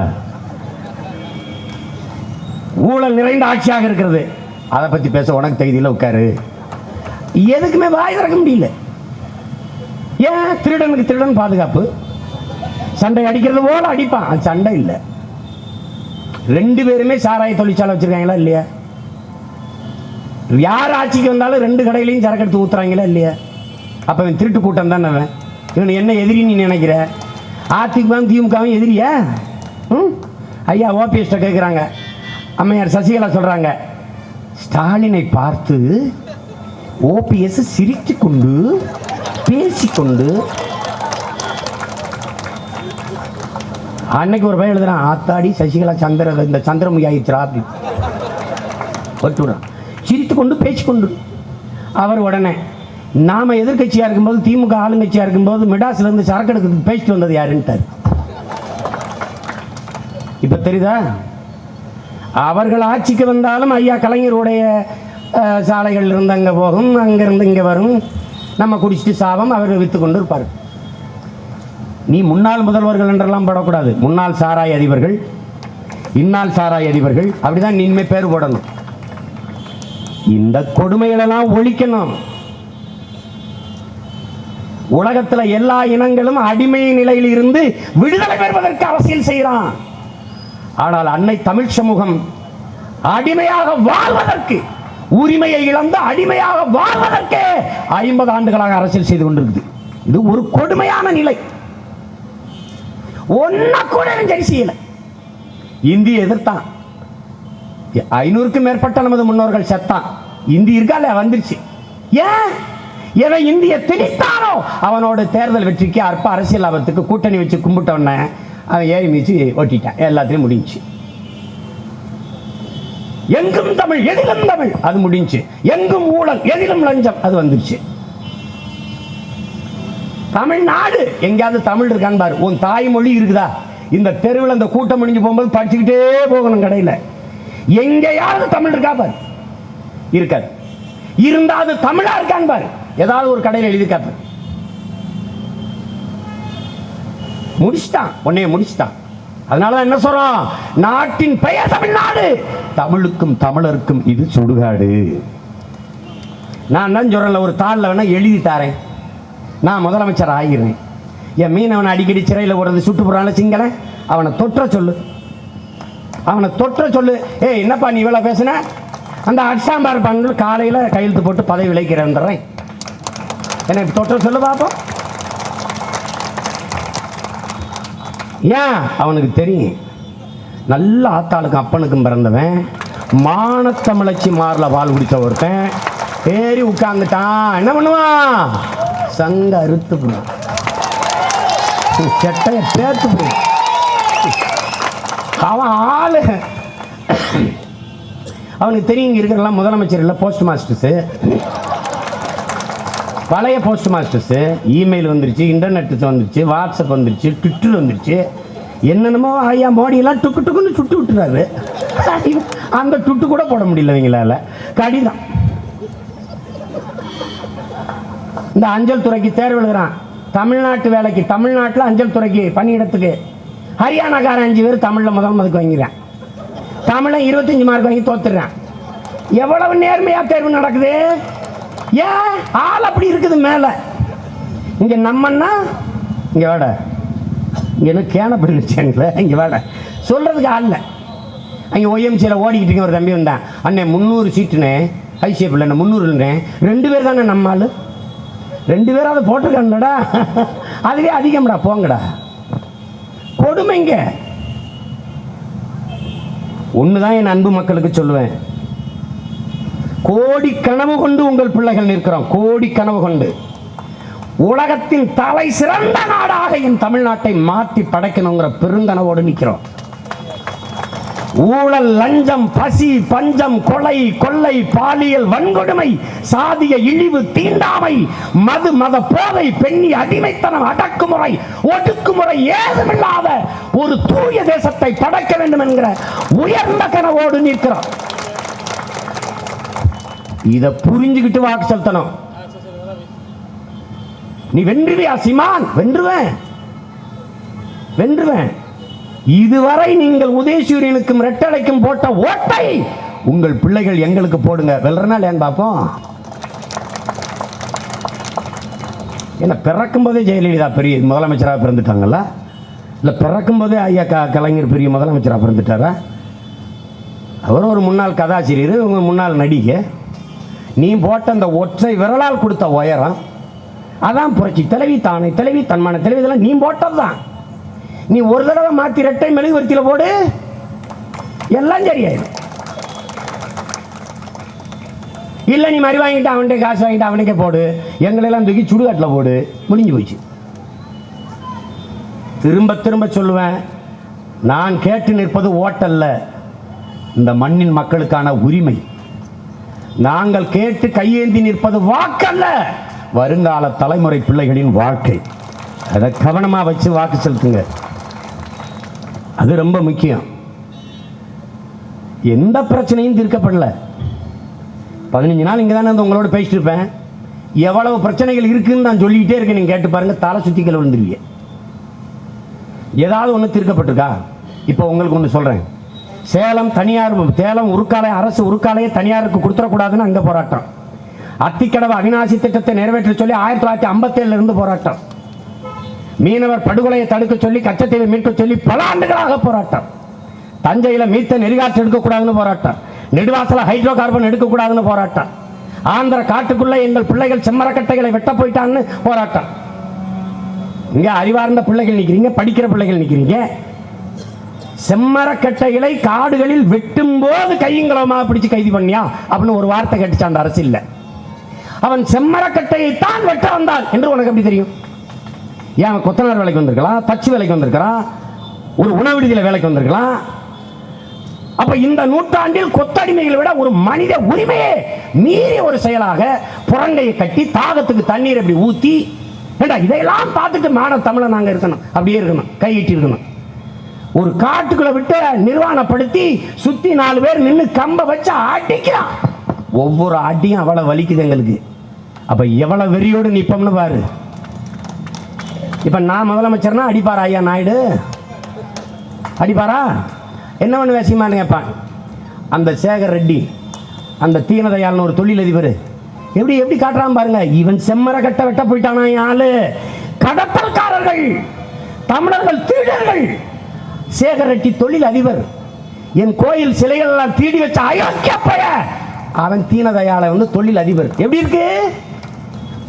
Speaker 1: ஊழல் நிறைந்த ஆட்சியாக இருக்கிறது, அதை பத்தி பேச உனக்கு தகுதியில் உட்காரு. எதுக்குமே வாய் திறக்க முடியல. ஏன்? திருடனுக்கு திருடன் பாதுகாப்பு. சண்டை அடிக்கிறது போல அடிப்பான், அது சண்டை இல்லை. ரெண்டு பேருமே சாராய தொழிற்சாலை வச்சிருக்காங்களா இல்லையா? யார் ஆட்சிக்கு வந்தாலும் ரெண்டு கடையிலையும் சரக்கு எடுத்து ஊத்துறாங்களா இல்லையா? அப்ப இவன் திருட்டு கூட்டம் தானே. அவன் இவன் என்ன எதிரி நீ நினைக்கிற? அதிமுகவும் திமுகவும் எதிரியா? ஐயா ஓபிஎஸ் கேட்குறாங்க, அம்மையார் சசிகலா சொல்றாங்க, ஸ்டாலினை பார்த்து ஓபிஎஸ் சிரித்து கொண்டு பேசிக்கொண்டு. அன்னைக்கு ஒரு பையன் எழுதுறான், ஆத்தாடி சசிகலா இந்த சந்திரமுகி ஆயிடுச்சுரா அப்படின்னு சிரித்து கொண்டு பேசிக்கொண்டு. அவர் உடனே, நாம எதிர்கட்சியா இருக்கும்போது திமுக ஆளுங்கட்சியா இருக்கும்போது மெடாஸ்ல இருந்து சரக்கு எடுக்கிறதுக்கு பேசிட்டு வந்தது யாருன்ட்டார். இப்ப தெரியுதா? அவர்கள் ஆட்சிக்கு வந்தாலும் ஐயா கலைஞருடைய சாலைகள் இருந்து அங்கே போகும், அங்கிருந்து இங்கே வரும், நம்ம குடிச்சிட்டு சாபம், அவர் வித்து கொண்டு இருப்பார். நீ முன்னாள் முதல்வர்கள் என்றெல்லாம் போடக்கூடாது. முன்னாள் சாராய அதிபர்கள், இந்நாள் சாராய அதிபர்கள், அப்படிதான் நீ பேர் போடணும். இந்த கொடுமைகளெல்லாம் ஒழிக்கணும். உலகத்தில் எல்லா இனங்களும் அடிமை நிலையில் இருந்து விடுதலை பெறுவதற்கு அரசியல் செய்கிறான். ஆனால் அன்னை தமிழ் சமூகம் அடிமையாக வாழ்வதற்கு, உரிமையை இழந்து அடிமையாக வாழ்வதற்கு 50 ஆண்டுகளாக அரசியல் செய்து கொண்டிருக்குது. இது ஒரு கொடுமையான நிலை. ஒன்ன கூட சரி செய்யல. இந்திய எதிர்த்தான், 500க்கும் மேற்பட்ட நமது முன்னோர்கள் செத்தான். இந்தி இருக்கா வந்துருச்சு. ஏன்? எவன் இந்திய திணித்தானோ அவனோட தேர்தல் வெற்றிக்கு அற்ப அரசியல் லாபத்துக்கு கூட்டணி வச்சு கும்பிட்டோன்ன அவன் ஏறி மீச்சு ஓட்டிட்டான். எல்லாத்தையும் முடிஞ்சு. எங்கும் தமிழ் எதிலும் தமிழ் அது முடிஞ்சு. எங்கும் ஊழல் எதிலும் லஞ்சம் அது வந்துருச்சு. தமிழ்நாடு எங்கேயாவது தமிழ் இருக்கான்னு பாரு. உன் தாய்மொழி இருக்குதா? இந்த தெருவில் அந்த கூட்டம் முடிஞ்சு போகும்போது படிச்சுக்கிட்டே போகணும். கடையில் எங்கேயாவது தமிழ் இருக்கா பாரு. இருக்காது. இருந்தாது தமிழா இருக்கான்னு பாரு. ஏதாவது ஒரு கடையில் எழுதி காப்ப. முடிச்சுட்டான், உன்னைய முடிச்சுட்டான். அதனால என்ன சொல்றோம்? நாட்டின் பெயர் தமிழ்நாடு, தமிழுக்கும் தமிழருக்கும் இது சுடுகாடு. நான் தான் சொல்றேன், ஒரு தாளில் வேணா எழுதி தாரேன், நான் முதலமைச்சர் ஆகிறேன். என் மீனவனை அடிக்கடி சிறையில் போடுறது சுட்டு போடுறான சிங்கள, அவனை தொற்ற சொல்லு, அவனை தொற்ற சொல்லு. ஏய் என்னப்பா நீ இவ்வளோ பேசுன? அந்த அட்சாம்பார் பண்ணு காலையில் கையெழுத்து போட்டு பதவி விளைக்கிறேன். எனக்கு தொற்ற சொல்லு பார்ப்போம். ஏன்? அவனுக்கு தெரியும், நல்ல ஆத்தாளுக்கும் அப்பனுக்கும் பிறந்தவன், மானத்தமிழச்சி மாரில் பால் குடித்த ஒருத்தன் ஏறி உட்கார்ந்துட்டான். என்ன பண்ணுவான்? சங்க அறுத்து போடும், செட்டைய பேர்த்து போடும். அவன் ஆளு அவனுக்கு தெரியும். இங்கே இருக்கிறலாம் முதலமைச்சர் இல்லை, போஸ்ட் மாஸ்டர்ஸு, பழைய போஸ்ட் மாஸ்டர்ஸு. இமெயில் வந்துருச்சு, இன்டர்நெட் வந்துருச்சு, வாட்ஸ்அப் வந்துருச்சு, ட்விட்டர் வந்துருச்சு. என்னென்னமோ ஐயா மோடியெல்லாம் டுக்கு டுக்குன்னு சுட்டு விட்டுறாரு. அந்த டுட்டு கூட போட முடியல இவங்களால. கடிதம். இந்த அஞ்சல் துறைக்கு தேர்வு எழுதுறான், தமிழ்நாட்டு வேலைக்கு. தமிழ்நாட்டில் அஞ்சல் துறைக்கு பணியிடத்துக்கு ஹரியானாக்காரன் 5 பேர் தமிழில் முதல் மதுக்கு வாங்கிறான். தமிழை 25 மார்க் வாங்கி தோத்துறான். எவ்வளவு நேர்மையா தேர்வு நடக்குது? ஏன்? ஆள் அப்படி இருக்குது மேல. இங்க நம்மன்னா இங்க வாட, இங்க என்ன கேன பிடிச்சாங்களே, இங்க வாட சொல்றதுக்கு ஆள் இல்லை. அங்கே OMCல ஓடிக்கிட்டு இருக்க ஒரு தம்பி வந்தான். அண்ணே 300 சீட்டுனே, ஐசிஎஃப் இல்லை 300 2 பேர் தானே நம்ம ஆளு, 2 பேரும் அதை போட்டிருக்காங்கடா, அதுவே அதிகம்டா போங்கடா. கொடுமைங்க. ஒண்ணுதான் என் அன்பு மக்களுக்கு சொல்லுவேன், கோடி கனவு கொண்டு உங்கள் பிள்ளைகள் நிற்கிறோம். கோடி கனவு கொண்டு உலகத்தின் தலை சிறந்த நாடாக என் தமிழ்நாட்டை மாற்றி படைக்கணுங்கிற பெருங்கனவோடு நிற்கிறோம். ஊழல், லஞ்சம், பசி, பஞ்சம், கொலை, கொள்ளை, பாலியல் வன்கொடுமை, சாதிய இழிவு, தீண்டாமை, மது, மத போதை, பெண்ணி அடிமைத்தனம், அடக்குமுறை, ஒடுக்குமுறை ஏதுமில்லாத ஒரு தூய தேசத்தை படைக்க வேண்டும் என்கிற உயர்ந்த கனவோடு நிற்கிறோம். இதை புரிஞ்சுக்கிட்டு வாக்கு செலுத்தணும். நீ வென்றுவியா சீமான்? வென்றுவேன், வென்றுவேன். இதுவரை நீங்கள் உதயசூரியனுக்கும் ரெட்டலைக்கும் போட்ட ஓட்டை உங்கள் பிள்ளைகள் எங்களுக்கு போடுங்க. வெல்றனா இல்லையான்னு பார்ப்போம். ஏன்னா பிறக்கும் போதே ஜெயலலிதா பெரிய முதலமைச்சராக பிறந்துட்டாங்களா, இல்லை பிறக்கும் போதே ஐயா கலைஞர் பெரிய முதலமைச்சராக பிறந்துட்டாரா? அவரும் ஒரு முன்னாள் கதாசிரியர், உங்க முன்னாள் நடிகை. நீ போட்ட அந்த ஒற்றை விரலால் கொடுத்த உயரம் அதான் புரட்சி தலைவி, தானே தலைவி, தன்மான தலைவி, இதெல்லாம் நீ போட்டது தான். நீ ஒரு தடவை மாற்றி ரெட்டை மெழுகுவர்த்தியில் போடு, எல்லாம் சரியாயிடும். இல்லை நீ மறி வாங்கிட்டு அவன்கிட்ட காசு வாங்கிட்டு அவனுக்கே போடு, எங்களெல்லாம் தூக்கி சுடுகாட்டில் போடு, முடிஞ்சு போச்சு. திரும்ப திரும்ப சொல்லுவேன், நான் கேட்டு நிற்பது ஓட்டல்ல, இந்த மண்ணின் மக்களுக்கான உரிமை. நாங்கள் கேட்டு கையேந்தி நிற்பது வாக்கல்ல, வருங்கால தலைமுறை பிள்ளைகளின் வாழ்க்கை. அதை கவனமா வச்சு வாக்கு செலுத்துங்க, அது ரொம்ப முக்கியம். எந்த பிரச்சனையும் தீர்க்கப்படல. 15 நாள் இங்கே தானே உங்களோட பேசிட்டு இருப்பேன். எவ்வளவு பிரச்சனைகள் இருக்குன்னு நான் சொல்லிக்கிட்டே இருக்கேன். நீங்கள் கேட்டு பாருங்க, தலை சுத்திக்கல விழுந்துருவீங்க. ஏதாவது ஒன்று தீர்க்கப்பட்டிருக்கா? இப்போ உங்களுக்கு ஒன்று சொல்கிறேன். சேலம் உருக்காலை, அரசு உருக்காலையை தனியாருக்கு கொடுத்துடக்கூடாதுன்னு அங்கே போராட்டம். அத்திக்கடவு அவிநாசி திட்டத்தை நிறைவேற்ற சொல்லி 1957 இருந்து போராட்டம். மீனவர் படுகொலையை தடுக்க சொல்லி, கச்சத்தீவை மீட்க சொல்லி பல ஆண்டுகளாக போராட்டம். தஞ்சையில் மீத்தன் எரிகாற்று எடுக்கக்கூடாதுன்னு போராட்டம். நெடுவாசல ஹைட்ரோ கார்பன் எடுக்கக்கூடாதுன்னு போராட்டம். ஆந்திர காட்டுக்குள்ள எங்கள் பிள்ளைகள் செம்மரக்கட்டைகளை வெட்ட போயிட்டான்னு போராட்டம். இங்க அறிவார்ந்த பிள்ளைகள் நிற்கிறீங்க, படிக்கிற பிள்ளைகள் நிற்கிறீங்க. செம்மரக்கட்டைகளை காடுகளில் வெட்டும் போது கையங்களமா பிடிச்சு கைது பண்ணியா அப்படின்னு ஒரு வார்த்தை கேட்டுச்சு அந்த அரசியல்ல. அவன் செம்மரக்கட்டையை தான் வெட்ட வந்தான் என்று உனக்கு எப்படி தெரியும்? ஏன் கொத்தனார் வேலைக்கு வந்திருக்கலாம், தச்சு வேலைக்கு வந்திருக்கிறான், ஒரு உணவு விடுதியில வேலைக்கு வந்திருக்கலாம். அப்ப இந்த நூற்றாண்டில் கொத்தடிமைகளை விட ஒரு மனித உரிமையே மீறி ஒரு செயலாக புறங்கையை கட்டி தாகத்துக்கு தண்ணீர் எப்படி ஊத்தி, இதையெல்லாம் பார்த்துட்டு மாட தமிழை நாங்க இருக்கணும், அப்படியே இருக்கணும், கையிட்டு இருக்கணும். ஒரு காட்டுக்குள்ள விட்டு நிர்வாணப்படுத்தி சுத்தி 4 பேர் நின்று கம்ப வச்சு அடிக்கிறான். ஒவ்வொரு அடியும் அவ்வளவு வலிக்குது எங்களுக்கு. அப்ப எவ்வளவு வெறியோடு நிப்போம்னு பாரு. இப்ப நான் முதலமைச்சர்னா அடிப்பாரா ஐயா நாயுடு? அடிப்பாரா? என்ன பண்ணு வேசியமானு கேட்பான். அந்த சேகர் ரெட்டி, அந்த தீனதயாள்னு ஒரு தொழிலதிபர் எப்படி எப்படி காட்டுறான் பாருங்க. இவன் செம்மர கட்ட வெட்ட போயிட்டானா ஆளு. கடத்தல்காரர்கள், தமிழர்கள் திருடர்கள். சேகர் ரெட்டி தொழில் அதிபர். என் கோயில் சிலைகள் எல்லாம் தீடி வச்ச அயோக்கிய பய அவன் தீனதயாளை தொழில் அதிபர். எப்படி இருக்கு?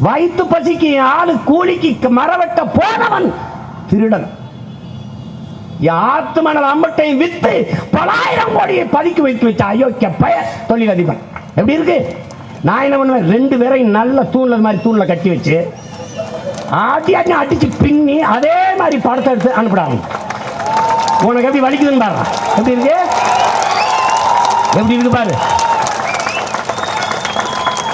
Speaker 1: வயிற்று பசிக்கு ஆளு கூலிக்கு மரவெட்ட போனவன் திருடன். ஆத்து மணல் அம்பட்டையும் வித்து பல ஆயிரம் கோடியை பதுக்கி வைத்து வச்ச அயோக்கிய பய தொழில் அதிபர். எப்படி இருக்கு? நான் என்ன பண்ணுவேன், 2 பேரையும் நல்ல தூண்ல மாதிரி தூண்ல கட்டி வச்சு ஆட்டி ஆட்டி அடிச்சு பின்னி அதே மாதிரி படத்தை எடுத்து அனுப்பிடாங்க. உனக்கு எப்படி வலிக்குதுன்னு பாரு. எப்படி இருக்கு? எப்படி இருக்கு பாரு.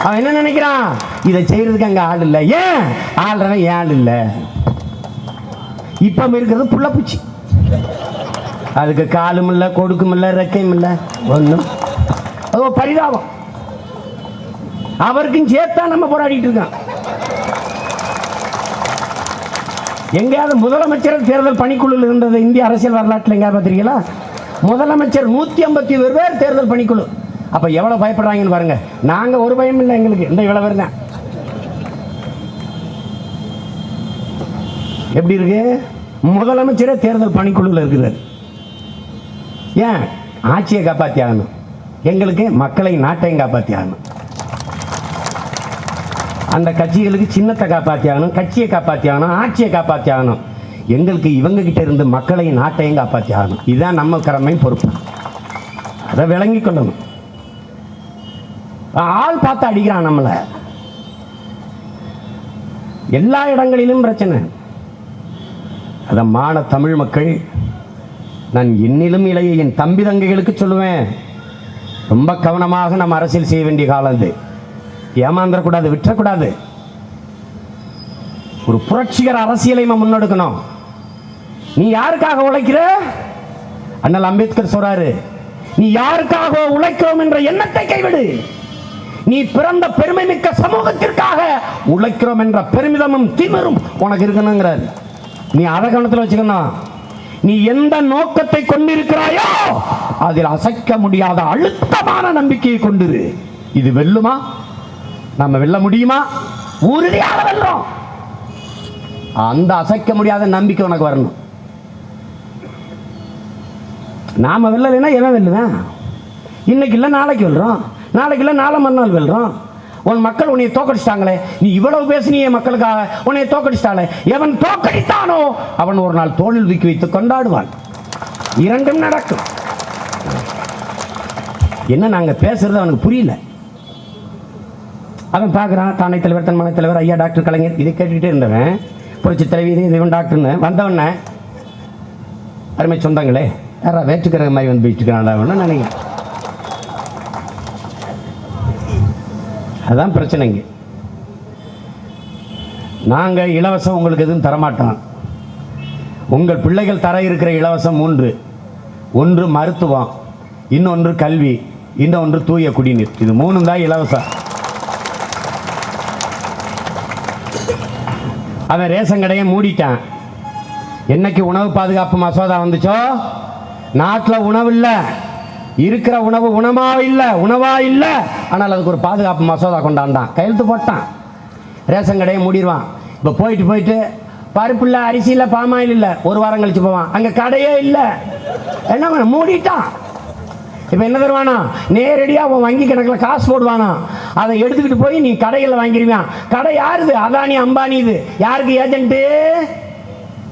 Speaker 1: அவன் என்ன நினைக்கிறான், இதை செய்யறதுக்கு அங்க ஆள் இல்லை. ஏன் ஆள்றவன் ஏன் ஆள் இல்லை? இப்ப இருக்கிறது புள்ளப்பூச்சி. அதுக்கு காலும் இல்லை, கொடுக்கும் இல்லை, ரெக்கையும் இல்லை, ஒன்றும். அது பரிதாபம். அவருக்கும் சேர்த்தா நம்ம போராடிட்டு இருக்கோம். எங்கேயாவது முதலமைச்சர் தேர்தல் பணிக்குழு இருந்தது இந்திய அரசியல் வரலாற்றில் எங்கேயாவது பார்த்திருக்கீங்களா? முதலமைச்சர் 151 பேர் தேர்தல் பணிக்குழு. அப்ப எவ்வளவு பயப்படுறாங்கன்னு பாருங்க. நாங்க ஒரு பயம் இல்லை எங்களுக்கு, இந்த இவ்வளவு பேர் தான். எப்படி இருக்கு? முதலமைச்சரே தேர்தல் பணிக்குழுவில் இருக்கிறார். ஏன்? ஆட்சியை காப்பாற்றி ஆகணும், எங்களுக்கு மக்களை நாட்டையும் காப்பாற்றி ஆகணும். அந்த கட்சிகளுக்கு சின்னத்தை காப்பாற்றி ஆகணும், கட்சியை காப்பாற்றி ஆகணும், ஆட்சியை காப்பாற்றி ஆகணும். எங்களுக்கு இவங்க கிட்ட இருந்து மக்களையும் நாட்டையும் காப்பாற்றி ஆகணும். இதுதான் நம்ம கடமை, பொறுப்பு. அதை விளங்கி கொள்ளணும். ஆள் பார்த்து அடிக்கிறான் நம்மள. எல்லா இடங்களிலும் பிரச்சனை. அதமான தமிழ் மக்கள், நான் என்னிலும் இளைய என் தம்பி தங்கைகளுக்கு சொல்லுவேன், ரொம்ப கவனமாக நம்ம அரசியல் செய்ய வேண்டிய காலம் இது. ஏமாந்துடக்கூடாது, விட்டுறக்கூடாது. ஒரு புரட்சிகர அரசியலை நம்ம முன்னெடுக்கணும். நீ யாருக்காக உழைக்கிற? அண்ணல் அம்பேத்கர் சொல்றாரு, நீ யாருக்காக உழைக்கிறோம் என்ற எண்ணத்தை கைவிடு. நீ பிறந்த பெருமை மிக்க சமூகத்திற்காக உழைக்கிறோம் என்ற பெருமிதமும் திமிரும் உனக்கு இருக்கணுங்கிறார். நீ அதை கவனத்தில் வச்சுக்கணும். நீ எந்த நோக்கத்தை கொண்டிருக்கிறாயோ அதில் அசைக்க முடியாத அழுத்தமான நம்பிக்கையை கொண்டிரு. இது வெல்லுமா? நம்ம வெல்ல முடியுமா? உறுதியாக வெல்றோம். அந்த அசைக்க முடியாத நம்பிக்கை உனக்கு வரணும். நாம வெல்லலைன்னா எவன் வெல்லுவேன்? இன்னைக்கு இல்லை நாளைக்கு வெல்றோம், நாளைக்கு இல்லை நாளை மறுநாள் வெல்றோம். உன் மக்கள் உன்னை தோக்கடிச்சிட்டாங்களே, நீ இவ்வளவு பேசினியே மக்களுக்காக, உன்னை தோக்கடிச்சிட்டாங்களே, எவன் தோக்கடித்தானோ அவன் ஒரு நாள் தோளில் தூக்கி வைத்து கொண்டாடுவான். இரண்டும் நடக்கும். என்ன நாங்க பேசுறது அவனுக்கு புரியல. அவன் பார்க்குறான், தானை தலைவர், தன் மனை தலைவர், ஐயா டாக்டர் கலைஞர், இதை கேட்டுக்கிட்டே இருந்தவன் புரட்சி தலைவி இவன் டாக்டர்னு வந்தவன அருமை சொந்தங்களே, யாரா வேற்றுக்கிற மாதிரி வந்து போயிட்டு இருக்கான் நினைக்கிறேன். அதான் பிரச்சனைங்க. நாங்கள் இலவசம் உங்களுக்கு எதுவும் தரமாட்டோம். உங்கள் பிள்ளைகள் தர இருக்கிற இலவசம் 3: ஒன்று மருத்துவம், இன்னொன்று கல்வி, இன்னொன்று தூய குடிநீர். இது 3 தான் இலவசம். அவன் ரேஷன் கடையை மூடிட்டான். என்னைக்கு உணவு பாதுகாப்பு மசோதா வந்துச்சோ, நாட்டில் உணவு இல்லை, இருக்கிற உணவு உணவா இல்லை, ஆனால் அதுக்கு ஒரு பாதுகாப்பு மசோதா கொண்டாண்டான், கையெழுத்து போட்டான். ரேஷன் கடையை மூடிடுவான். இப்போ போயிட்டு பருப்பு இல்லை, அரிசி இல்லை, பாமாயில் இல்லை, ஒரு வாரம் கழிச்சு போவான், அங்கே கடையே இல்லை. என்ன பண்ண? மூடிட்டான். இப்போ என்ன தருவானா? நேரடியாக அவன் வங்கி கணக்கில் காசு போடுவானா, அதை எடுத்துக்கிட்டு போய் நீ கடைகளில் வாங்கிடுவான். கடை யாருது? அதானி அம்பானி. இது யாருக்கு ஏஜென்ட்டு?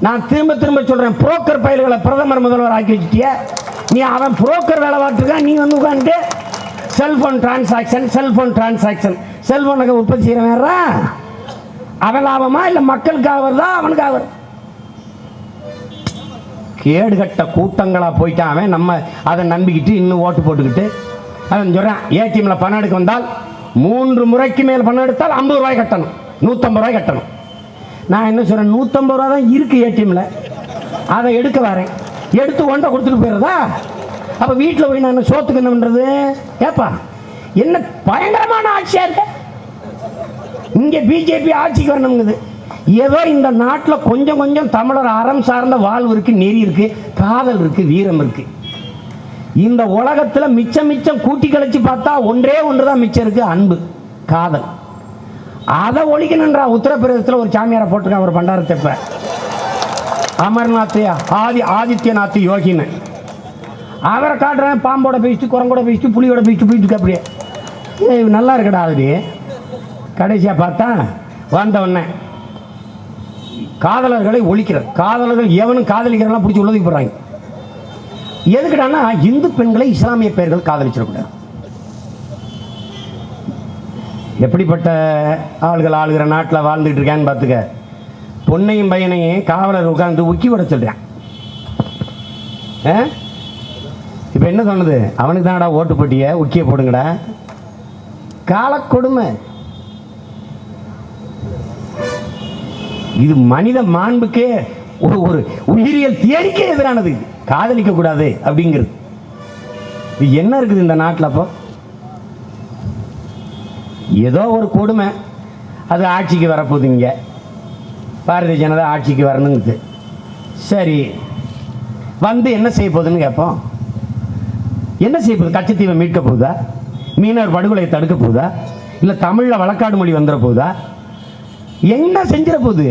Speaker 1: நான் திரும்ப சொல்கிறேன், புரோக்கர் பயல்களை பிரதமர் முதல்வர் ஆக்கி வச்சுட்டிய நீ. அவன் புரோக்கர் வேலை பார்த்துருக்கான், நீ வந்து உட்காந்துட்டு செல்போன் டிரான்சாக்ஷன். செல்போனுக்கு உற்பத்தி செய்கிறவன் அவன் லாபமா இல்லை மக்களுக்காக வருதா அவனுக்காக வருது? கேடுகட்ட கூட்டங்களாக போயிட்டான் அவன். நம்ம அதை நம்பிக்கிட்டு இன்னும் ஓட்டு போட்டுக்கிட்டு அவன் சொல்கிறான், ஏடிஎம்ல பணம் எடுக்க வந்தால் 3 முறைக்கு மேல் பணம் எடுத்தால் 50 ரூபாய் கட்டணும், 150 ரூபாய் கட்டணும். நான் என்ன சொல்கிறேன், 150 ரூபா தான் இருக்குது ஏடிஎம்ல, அதை எடுக்க வரேன், எடுத்து ஒன்றை கொடுத்துட்டு போயிடுறதா? அப்போ வீட்டில் போய் நான் சோத்துக்கு என்ன பண்ணுறது? ஏப்பா என்ன பயங்கரமான ஆட்சியாக இருக்க. இங்கே பிஜேபி ஆட்சிக்கு வரணுங்குது. ஏதோ இந்த நாட்டில் கொஞ்சம் தமிழர் அறம் சார்ந்த வாழ்வு இருக்குது, நெறி இருக்குது, காதல் இருக்குது, வீரம் இருக்குது. இந்த உலகத்தில் மிச்சம் கூட்டி கழிச்சு பார்த்தா ஒன்றே தான் மிச்சம் இருக்குது, அன்பு, காதல். அதை ஒழிக்கணுன்றா. உத்தரப்பிரதேசத்தில் ஒரு சாமியாரை போட்டிருக்கான், ஒரு பண்டாரத்தை, அமர்நாத் ஆதித்யநாத் யோகின்னு. அவரை காட்டுறேன், பாம்போட பேசிட்டு, குரங்கோட பேசிட்டு, புலியோட பேசிட்டு போயிட்டு அப்படியே. நல்லா இருக்கடா. அது கடைசியாக பார்த்தா வந்தவொடனே காதலர்களை ஒழிக்கிறார். காதலர்கள் எவனும் காதலிக்கிறலாம் பிடிச்சி உள்ளதுக்கு போடுறாங்க. எதுக்குடானா, இந்து பெண்களை இஸ்லாமிய பெயர்கள் காதலிச்சிடக்கூடாது. எப்படிப்பட்ட ஆளுகள் ஆளுகிற நாட்டில் வாழ்ந்துட்டு இருக்கான்னு பார்த்துக்க. பொண்ணையும் பையனையும் காவலர் உட்காந்து உக்கி விட சொல்கிறேன். இப்போ என்ன சொன்னது? அவனுக்கு தானடா ஓட்டு போட்டிய, உக்கிய போடுங்கடா. காலக்கொடுமை இது. மனித மாண்புக்கே ஒரு உயிரியல் தியரிக்கே எதிரானது. காதலிக்க கூடாது அப்படிங்கிறது. இது என்ன இருக்குது இந்த நாட்டில்? அப்போ ஏதோ ஒரு கொடுமை. அது ஆட்சிக்கு வரப்போகுது. இங்கே பாரதிய ஜனதா ஆட்சிக்கு வரணுங்குது. சரி, வந்து என்ன செய்ய போகுதுன்னு கேட்போம். என்ன செய்ய போகுது? கச்சத்தீவை மீட்க போகுதா? மீனவர் படுகொலையை தடுக்க போகுதா? இல்லை தமிழில் வழக்காடு மொழி வந்துட போகுதா? என்ன செஞ்சிட போகுது?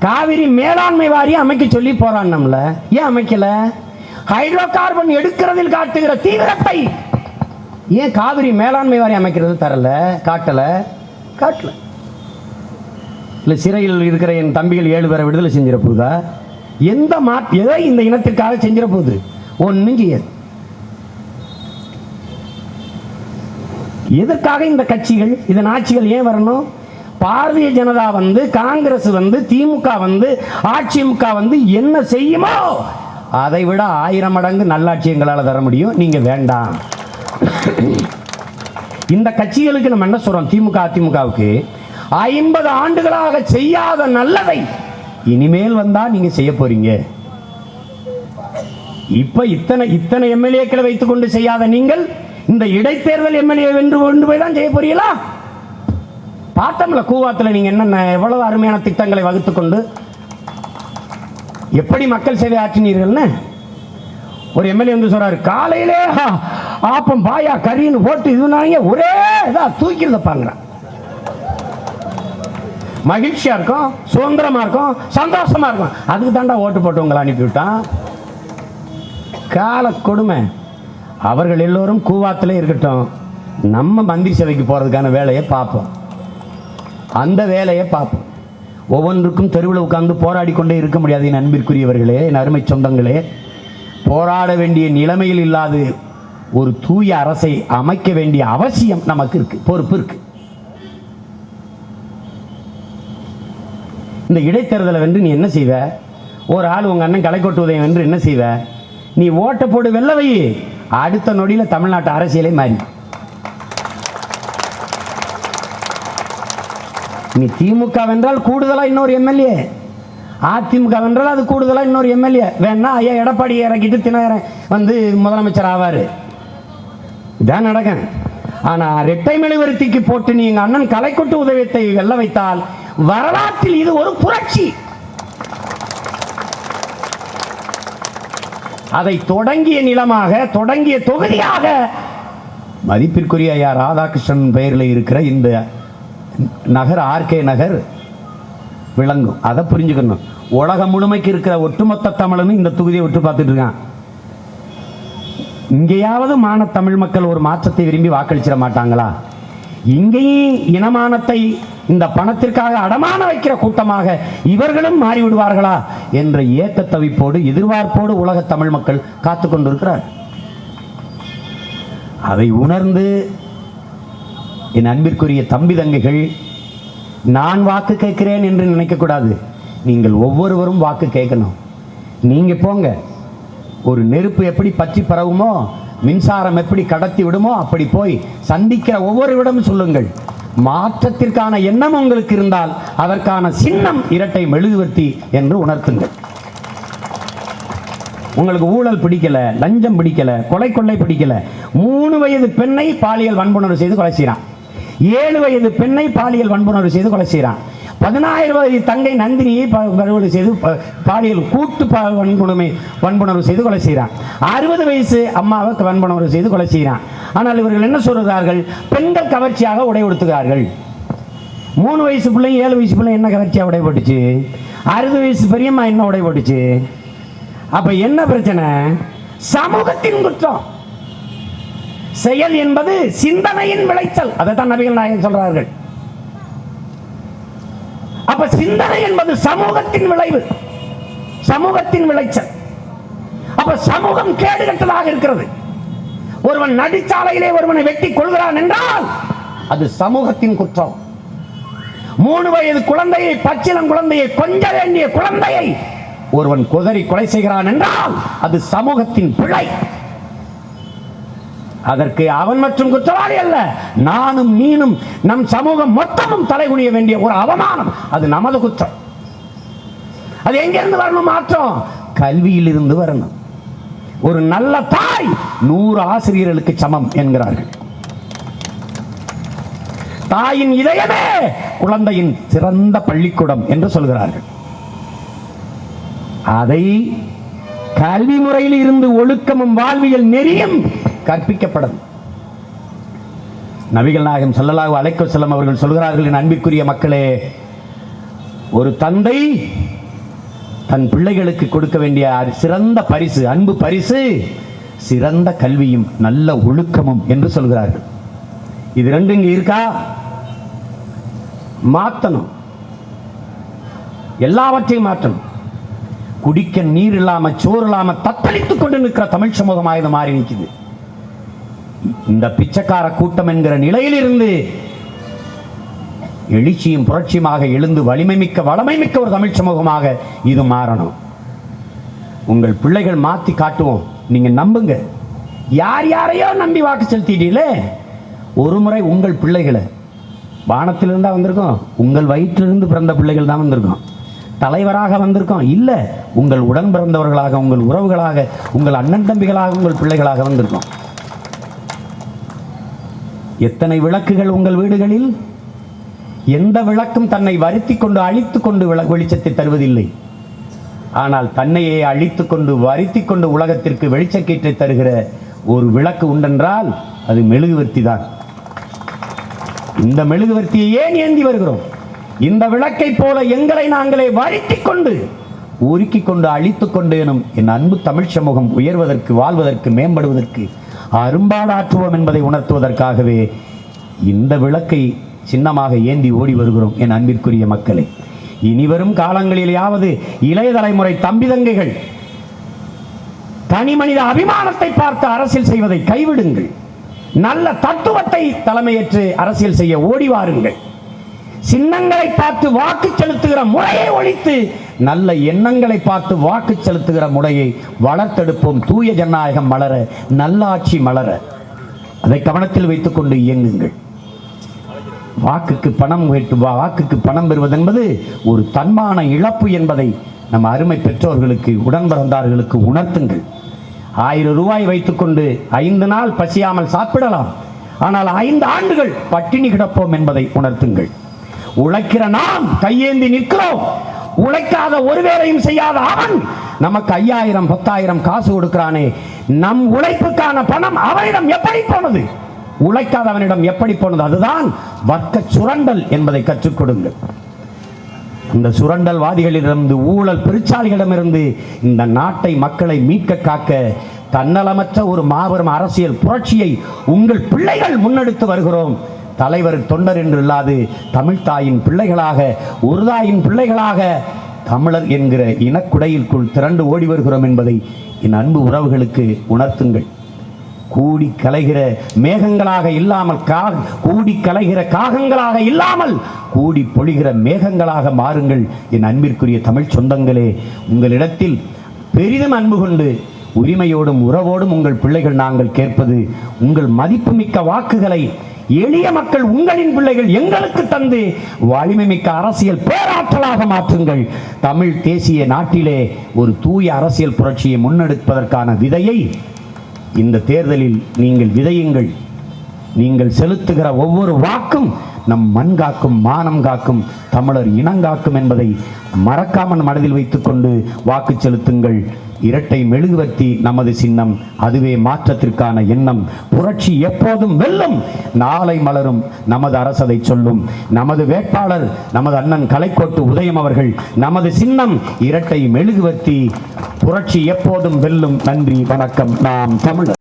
Speaker 1: காவிரி மேலாண்மை வாரியம் அமைக்க சொல்லி போராடினோம்ல, ஏன் அமைக்கல? ஹைட்ரோ கார்பன் எடுக்கிறதில் காட்டுகிற தீவிரத்தை ஏன் காவிரி மேலாண்மை வாரியம் அமைக்கிறது தரல, காட்டல? இல்லை சிறையில் இருக்கிற என் தம்பிகள் 7 பேரை விடுதலை செஞ்சிட போகுதா? எதை இந்த இனத்திற்காக செஞ்சிட போகுது? ஒன்றும் செய்யாது. எதற்காக இந்த கட்சிகள், இதன் ஆட்சிகள் ஏன் வரணும்? பாரதிய ஜனதா வந்து, காங்கிரஸ் வந்து, திமுக வந்து, அதிமுக வந்து என்ன செய்யுமோ அதை விட 1000 மடங்கு நல்லாட்சி எங்களால் தர முடியும். நீங்க வேண்டாம். இந்த கட்சிகளுக்கு நம்ம என்ன சொல்றோம்? திமுக அதிமுகவுக்கு 50 ஆண்டுகளாக செய்யாத நல்லதை இனிமேல் வந்தா நீங்க செய்ய போறீங்க. இப்ப இத்தனை எம்எல்ஏக்களை வைத்துக் கொண்டு செய்யாத நீங்கள் இந்த இடைத்தேர்தல் எம்எல்ஏ வென்று கொண்டு போய் தான் செய்ய போறீங்களா? பார்த்தோம்ல கூவாத்தில் நீங்க என்னென்ன எவ்வளவு அருமையான திட்டங்களை வகுத்துக் கொண்டு எப்படி மக்கள் சேவை ஆற்றினீர்கள்னு. ஒரு எம்எல்ஏ வந்து சொல்றாரு, காலையிலே ஆப்பம் பாயா கறின்னு போட்டு இதுனாங்க ஒரே இதா தூக்கிடுப்பாங்க. மகிழ்ச்சியா இருக்கும், சுதந்திரமா இருக்கும், சந்தோஷமா இருக்கும். அதுக்கு தாண்டா ஓட்டு போட்டு உங்களை அனுப்பிவிட்டான். கால கொடுமை. அவர்கள் எல்லோரும் கூவாத்திலே இருக்கட்டும், நம்ம மந்திரி சபைக்கு போறதுக்கான வேலையை பார்ப்போம். அந்த வேலையை பார்ப்போம். ஒவ்வொன்றுக்கும் தெருவில் உட்கார்ந்து போராடி கொண்டே இருக்க முடியாது. என் அன்பிற்குரியவர்களே, என் அருமை சொந்தங்களே, போராட வேண்டிய நிலைமையில் இல்லாது ஒரு தூய அரசை அமைக்க வேண்டிய அவசியம் நமக்கு இருக்கு, பொறுப்பு இருக்கு. இந்த இடைத்தேர்தலை வென்று நீ என்ன செய்வ? ஒரு ஆள் உங்க அண்ணன் கலைக்கொட்டுவதை வென்று என்ன செய்வ? நீ ஓட்ட போடு, வெல்ல வை. அடுத்த நொடியில தமிழ்நாட்டு அரசியலை மாறி நீ திமுக வென்றால் கூடுதலா இன்னொரு எம்எல்ஏ, அதிமுக வென்றால் அது கூடுதலா இன்னொரு எம்எல்ஏ. வேணா ஐயா எடப்பாடி இறக்கிட்டு தினகரன் வந்து முதலமைச்சர் ஆவாரு. இதான் நடக்கும். ஆனா இரட்டை மெழுகுவர்த்திக்கு போட்டு நீ எங்க அண்ணன் கலைக்கொட்டு உதயத்தை வெல்ல வைத்தால் வரலாற்றில் இது ஒரு புரட்சி. அதை தொடங்கிய நிலமாக, தொடங்கிய தொகுதியாக மதிப்பிற்குரிய ஐயா ராதாகிருஷ்ணன் பெயரில் இருக்கிற இந்த நகர், ஆர்கே நகர் விளங்கும். அதை புரிஞ்சுக்கணும். உலகம் முழுமைக்கு இருக்கிற ஒட்டுமொத்த தமிழனும் இந்த தொகுதியை விட்டு பார்த்துட்டு இருக்கான். இங்கேயாவது மான தமிழ் மக்கள் ஒரு மாற்றத்தை விரும்பி வாக்களிச்சிட மாட்டாங்களா? இங்கேயும் இனமானத்தை இந்த பணத்திற்காக அடமான வைக்கிற கூட்டமாக இவர்களும் மாறிவிடுவார்களா என்ற ஏக்க தவிப்போடு, எதிர்பார்ப்போடு உலக தமிழ் மக்கள் காத்துக் கொண்டிருக்கிறார். அதை உணர்ந்து என் அன்பிற்குரிய தம்பி தங்கைகள், நான் வாக்கு கேட்கிறேன் என்று நினைக்கக்கூடாது. நீங்கள் ஒவ்வொருவரும் வாக்கு கேட்கணும். நீங்க போங்க. ஒரு நெருப்பு எப்படி பற்றி பரவுமோ, மின்சாரம் எப்படி கடத்தி விடுமோ, அப்படி போய் சந்திக்கிற ஒவ்வொருவரிடமும் சொல்லுங்கள். மாற்றத்திற்கான எண்ணம் உங்களுக்கு இருந்தால் அதற்கான சின்னம் இரட்டை மெழுகுவர்த்தி என்று உணர்த்துங்கள். உங்களுக்கு ஊழல் பிடிக்கல, லஞ்சம் பிடிக்கல, கொலை கொள்ளை பிடிக்கல, 3 வயது பெண்ணை பாலியல் வன்புணர்வு செய்து கொலை செய்யறான். 7 வயது பெண்ணை பாலியல் வன்புணர்வு செய்து கொலை செய்யறான். 16 வயது தங்கை நந்தினியை படுகொலை செய்து பாலியல் கூட்டு வன்புணர்வு செய்து கொலை செய்கிறான். 60 வயசு அம்மாவை வன்புணர்வு செய்து கொலை செய்கிறான். ஆனால் இவர்கள் என்ன சொல்கிறார்கள்? பெண்கள் கவர்ச்சியாக உடை உடுத்துகிறார்கள். 3 வயசு பிள்ளை 7 வயசு பிள்ளை என்ன கவர்ச்சியாக உடை போட்டுச்சு? 60 வயசு பெரியம்மா என்ன உடை போட்டுச்சு? அப்ப என்ன பிரச்சனை? சமூகத்தின் குற்றம். செயல் என்பது சிந்தனையின் விளைச்சல். அதைத்தான் நபிகள் நாயகம் சொல்றார்கள். அப்ப சிந்தனை என்பது சமூகத்தின் விளைவு, சமூகத்தின் விளைச்சல். அப்ப சமூகம் கேடுகட்டதாக இருக்கிறது. ஒருவன் நடிச்சாலையிலே ஒருவனை வெட்டி கொள்கிறான் என்றால் அது சமூகத்தின் குற்றம். 3 வயது குழந்தையை, பச்சிளம் குழந்தையை, கொஞ்ச வேண்டிய குழந்தையை ஒருவன் குதறி கொலை செய்கிறான் என்றால் அது சமூகத்தின் பிழை. அதற்கு அவன் மற்றும் குற்றவாளி அல்ல, நானும் நீனும் நம் சமூகம் மொத்தமும் தலைகுனிய வேண்டிய ஒரு அவமானம். அது நமது குற்றம். அது எங்கிருந்து வரணும்? மாற்றம் கல்வியில் இருந்து வரணும். ஒரு நல்ல தாய் 100 ஆசிரியர்களுக்கு சமம் என்கிறார்கள். தாயின் இதயமே குழந்தையின் சிறந்த பள்ளிக்கூடம் என்று சொல்கிறார்கள். அதை கல்வி முறையில் இருந்து ஒழுக்கமும் வாழ்வியல் நெறியும் கற்பிக்கப்படும். நபிகள் நாயகம் ஸல்லல்லாஹு அலைஹி வஸல்லம் அவர்கள் சொல்கிறார்கள், என் அன்பிற்குரிய மக்களே, ஒரு தந்தை தன் பிள்ளைகளுக்கு கொடுக்க வேண்டிய சிறந்த பரிசு, அன்பு பரிசு, சிறந்த கல்வியும் நல்ல ஒழுக்கமும் என்று சொல்கிறார்கள். இது ரெண்டு இங்க இருக்கா? மாற்றணும், எல்லாவற்றையும் மாற்றணும். குடிக்க நீர் இல்லாம, சோறு இல்லாம தத்தளித்துக் கொண்டு நிற்கிற தமிழ் சமூகமாக மாறி நிற்குது. இந்த பிச்சைக்கார கூட்டம் என்கிற நிலையில் இருந்து எழுச்சியும் புரட்சியுமாக எழுந்து வலிமை மிக்க ஒரு தமிழ் சமூகமாக இது மாறணும். உங்கள் பிள்ளைகள் மாத்தி காட்டுவோம். நீங்க நம்புங்க. யார் யாரையோ நம்பி வாக்கு செலுத்திட்டீங்களே, ஒரு முறை உங்கள் பிள்ளைகளை, வானத்திலிருந்தா வந்திருக்கோம், உங்கள் வயிற்றிலிருந்து பிறந்த பிள்ளைகள் தான் வந்திருக்கோம். தலைவராக வந்திருக்கோம் இல்ல, உங்கள் உடன் பிறந்தவர்களாக, உங்கள் உறவுகளாக, உங்கள் அண்ணன் தம்பிகளாக, உங்கள் பிள்ளைகளாக வந்திருக்கோம். எத்தனை விளக்குகள் உங்கள் வீடுகளில்? எந்த விளக்கும் தன்னை வருத்திக் கொண்டு அழித்துக் கொண்டு வெளிச்சத்தை தருவதில்லை. ஆனால் தன்னையே அழித்துக் கொண்டு வருத்திக் கொண்டு உலகத்திற்கு வெளிச்சக்கீற்றை தருகிற ஒரு விளக்கு உண்டென்றால் அது மெழுகுவர்த்தி தான். இந்த மெழுகுவர்த்தியை ஏன் ஏந்தி வருகிறோம்? இந்த விளக்கை போல எங்களை நாங்களே வருத்திக் கொண்டு உருக்கிக் கொண்டு அழித்துக் கொண்டேனும் என் அன்பு தமிழ் சமூகம் உயர்வதற்கு, வாழ்வதற்கு, மேம்படுவதற்கு அரும்பாடாற்றுவோம் என்பதை உணர்த்துவதற்காகவே இந்த விளக்கை சின்னமாக ஏந்தி ஓடி வருகிறோம். என் அன்பிற்குரிய மக்களை, இனிவரும் காலங்களிலேயாவது இளைய தலைமுறை தம்பி தங்கைகள் தனி மனித அபிமானத்தை பார்த்து அரசியல் செய்வதை கைவிடுங்கள். நல்ல தத்துவத்தை தலைமையேற்று அரசியல் செய்ய ஓடி வாருங்கள். சின்னங்களை பார்த்து வாக்கு செலுத்துகிற முறையை ஒழித்து நல்ல எண்ணங்களை பார்த்து வாக்கு செலுத்துகிற முறையை வளர்த்தெடுப்போம். தூய ஜனநாயகம் மலர, நல்லாட்சி மலர, அதை கவனத்தில் வைத்துக் கொண்டு இயங்குங்கள். வாக்குக்கு பணம் பெறுவது என்பது ஒரு தன்மான இழப்பு என்பதை நம் அருமை பெற்றோர்களுக்கு, உடன் பிறந்தார்களுக்கு உணர்த்துங்கள். 1000 ரூபாய் வைத்துக்கொண்டு 5 நாள் பசியாமல் சாப்பிடலாம், ஆனால் 5 ஆண்டுகள் பட்டினி கிடப்போம் என்பதை உணர்த்துங்கள். உழைக்கிற நாம் கையேந்தி நிற்கிறோம். உழைக்காத ஒரு வேலையும் செய்யாத அவன் நமக்கு 5000 10,000 காசு கொடுக்கிறானே, நம் உழைப்புக்கான பணம் அவனிடம் எப்படி போனது? உழைக்காதவனிடம் எப்படி போனது? அதுதான் வர்க்க சுரண்டல் என்பதை கற்றுக் கொடுங்கள். இந்த சுரண்டல்வாதிகளிடமிருந்து, ஊழல் பெருச்சாளிகளிடமிருந்து இந்த நாட்டை, மக்களை மீட்க காக்க தன்னலமற்ற ஒரு மாபெரும் அரசியல் புரட்சியை உங்கள் பிள்ளைகள் முன்னெடுத்து வருகிறோம். தலைவர் தொண்டர் என்று இல்லாது தமிழ் தாயின் பிள்ளைகளாக, ஒரு தாயின் பிள்ளைகளாக தமிழர் என்கிற இனக்குடையிற்குள் திரண்டு ஓடி வருகிறோம் என்பதை என் அன்பு உறவுகளுக்கு உணர்த்துங்கள். கூடி கலைகிற மேகங்களாக இல்லாமல், கூடி கலைகிற காகங்களாக இல்லாமல் கூடி பொழிகிற மேகங்களாக மாறுங்கள். என் அன்பிற்குரிய தமிழ் சொந்தங்களே, உங்களிடத்தில் பெரிதும் அன்பு கொண்டு உரிமையோடும் உறவோடும் உங்கள் பிள்ளைகள் நாங்கள் கேட்பது, உங்கள் மதிப்புமிக்க வாக்குகளை எளிய மக்கள், உங்களின் பிள்ளைகள் எங்களுக்கு தந்து வலிமை மிக்க அரசியல் பேராற்றலாக மாற்றுங்கள். தமிழ் தேசிய நாட்டிலே ஒரு தூய அரசியல் புரட்சியை முன்னெடுப்பதற்கான விதையை இந்த தேர்தலில் நீங்கள் விதையுங்கள். நீங்கள் செலுத்துகிற ஒவ்வொரு வாக்கும் நம் மண் காக்கும், மானம் காக்கும், தமிழர் இனங்காக்கும் என்பதை மறக்காமல் மனதில் வைத்துக்கொண்டு வாக்கு செலுத்துங்கள். இரட்டை மெழுகுவர்த்தி நமது சின்னம், அதுவே மாற்றத்திற்கான எண்ணம். புரட்சி எப்போதும் வெல்லும், நாளை மலரும், நமது அரசதை சொல்லும். நமது வேட்பாளர் நமது அண்ணன் கலைக்கோட்டு உதயம் அவர்கள். நமது சின்னம் இரட்டை மெழுகுவர்த்தி. புரட்சி எப்போதும் வெல்லும். நன்றி, வணக்கம். நாம் தமிழர்.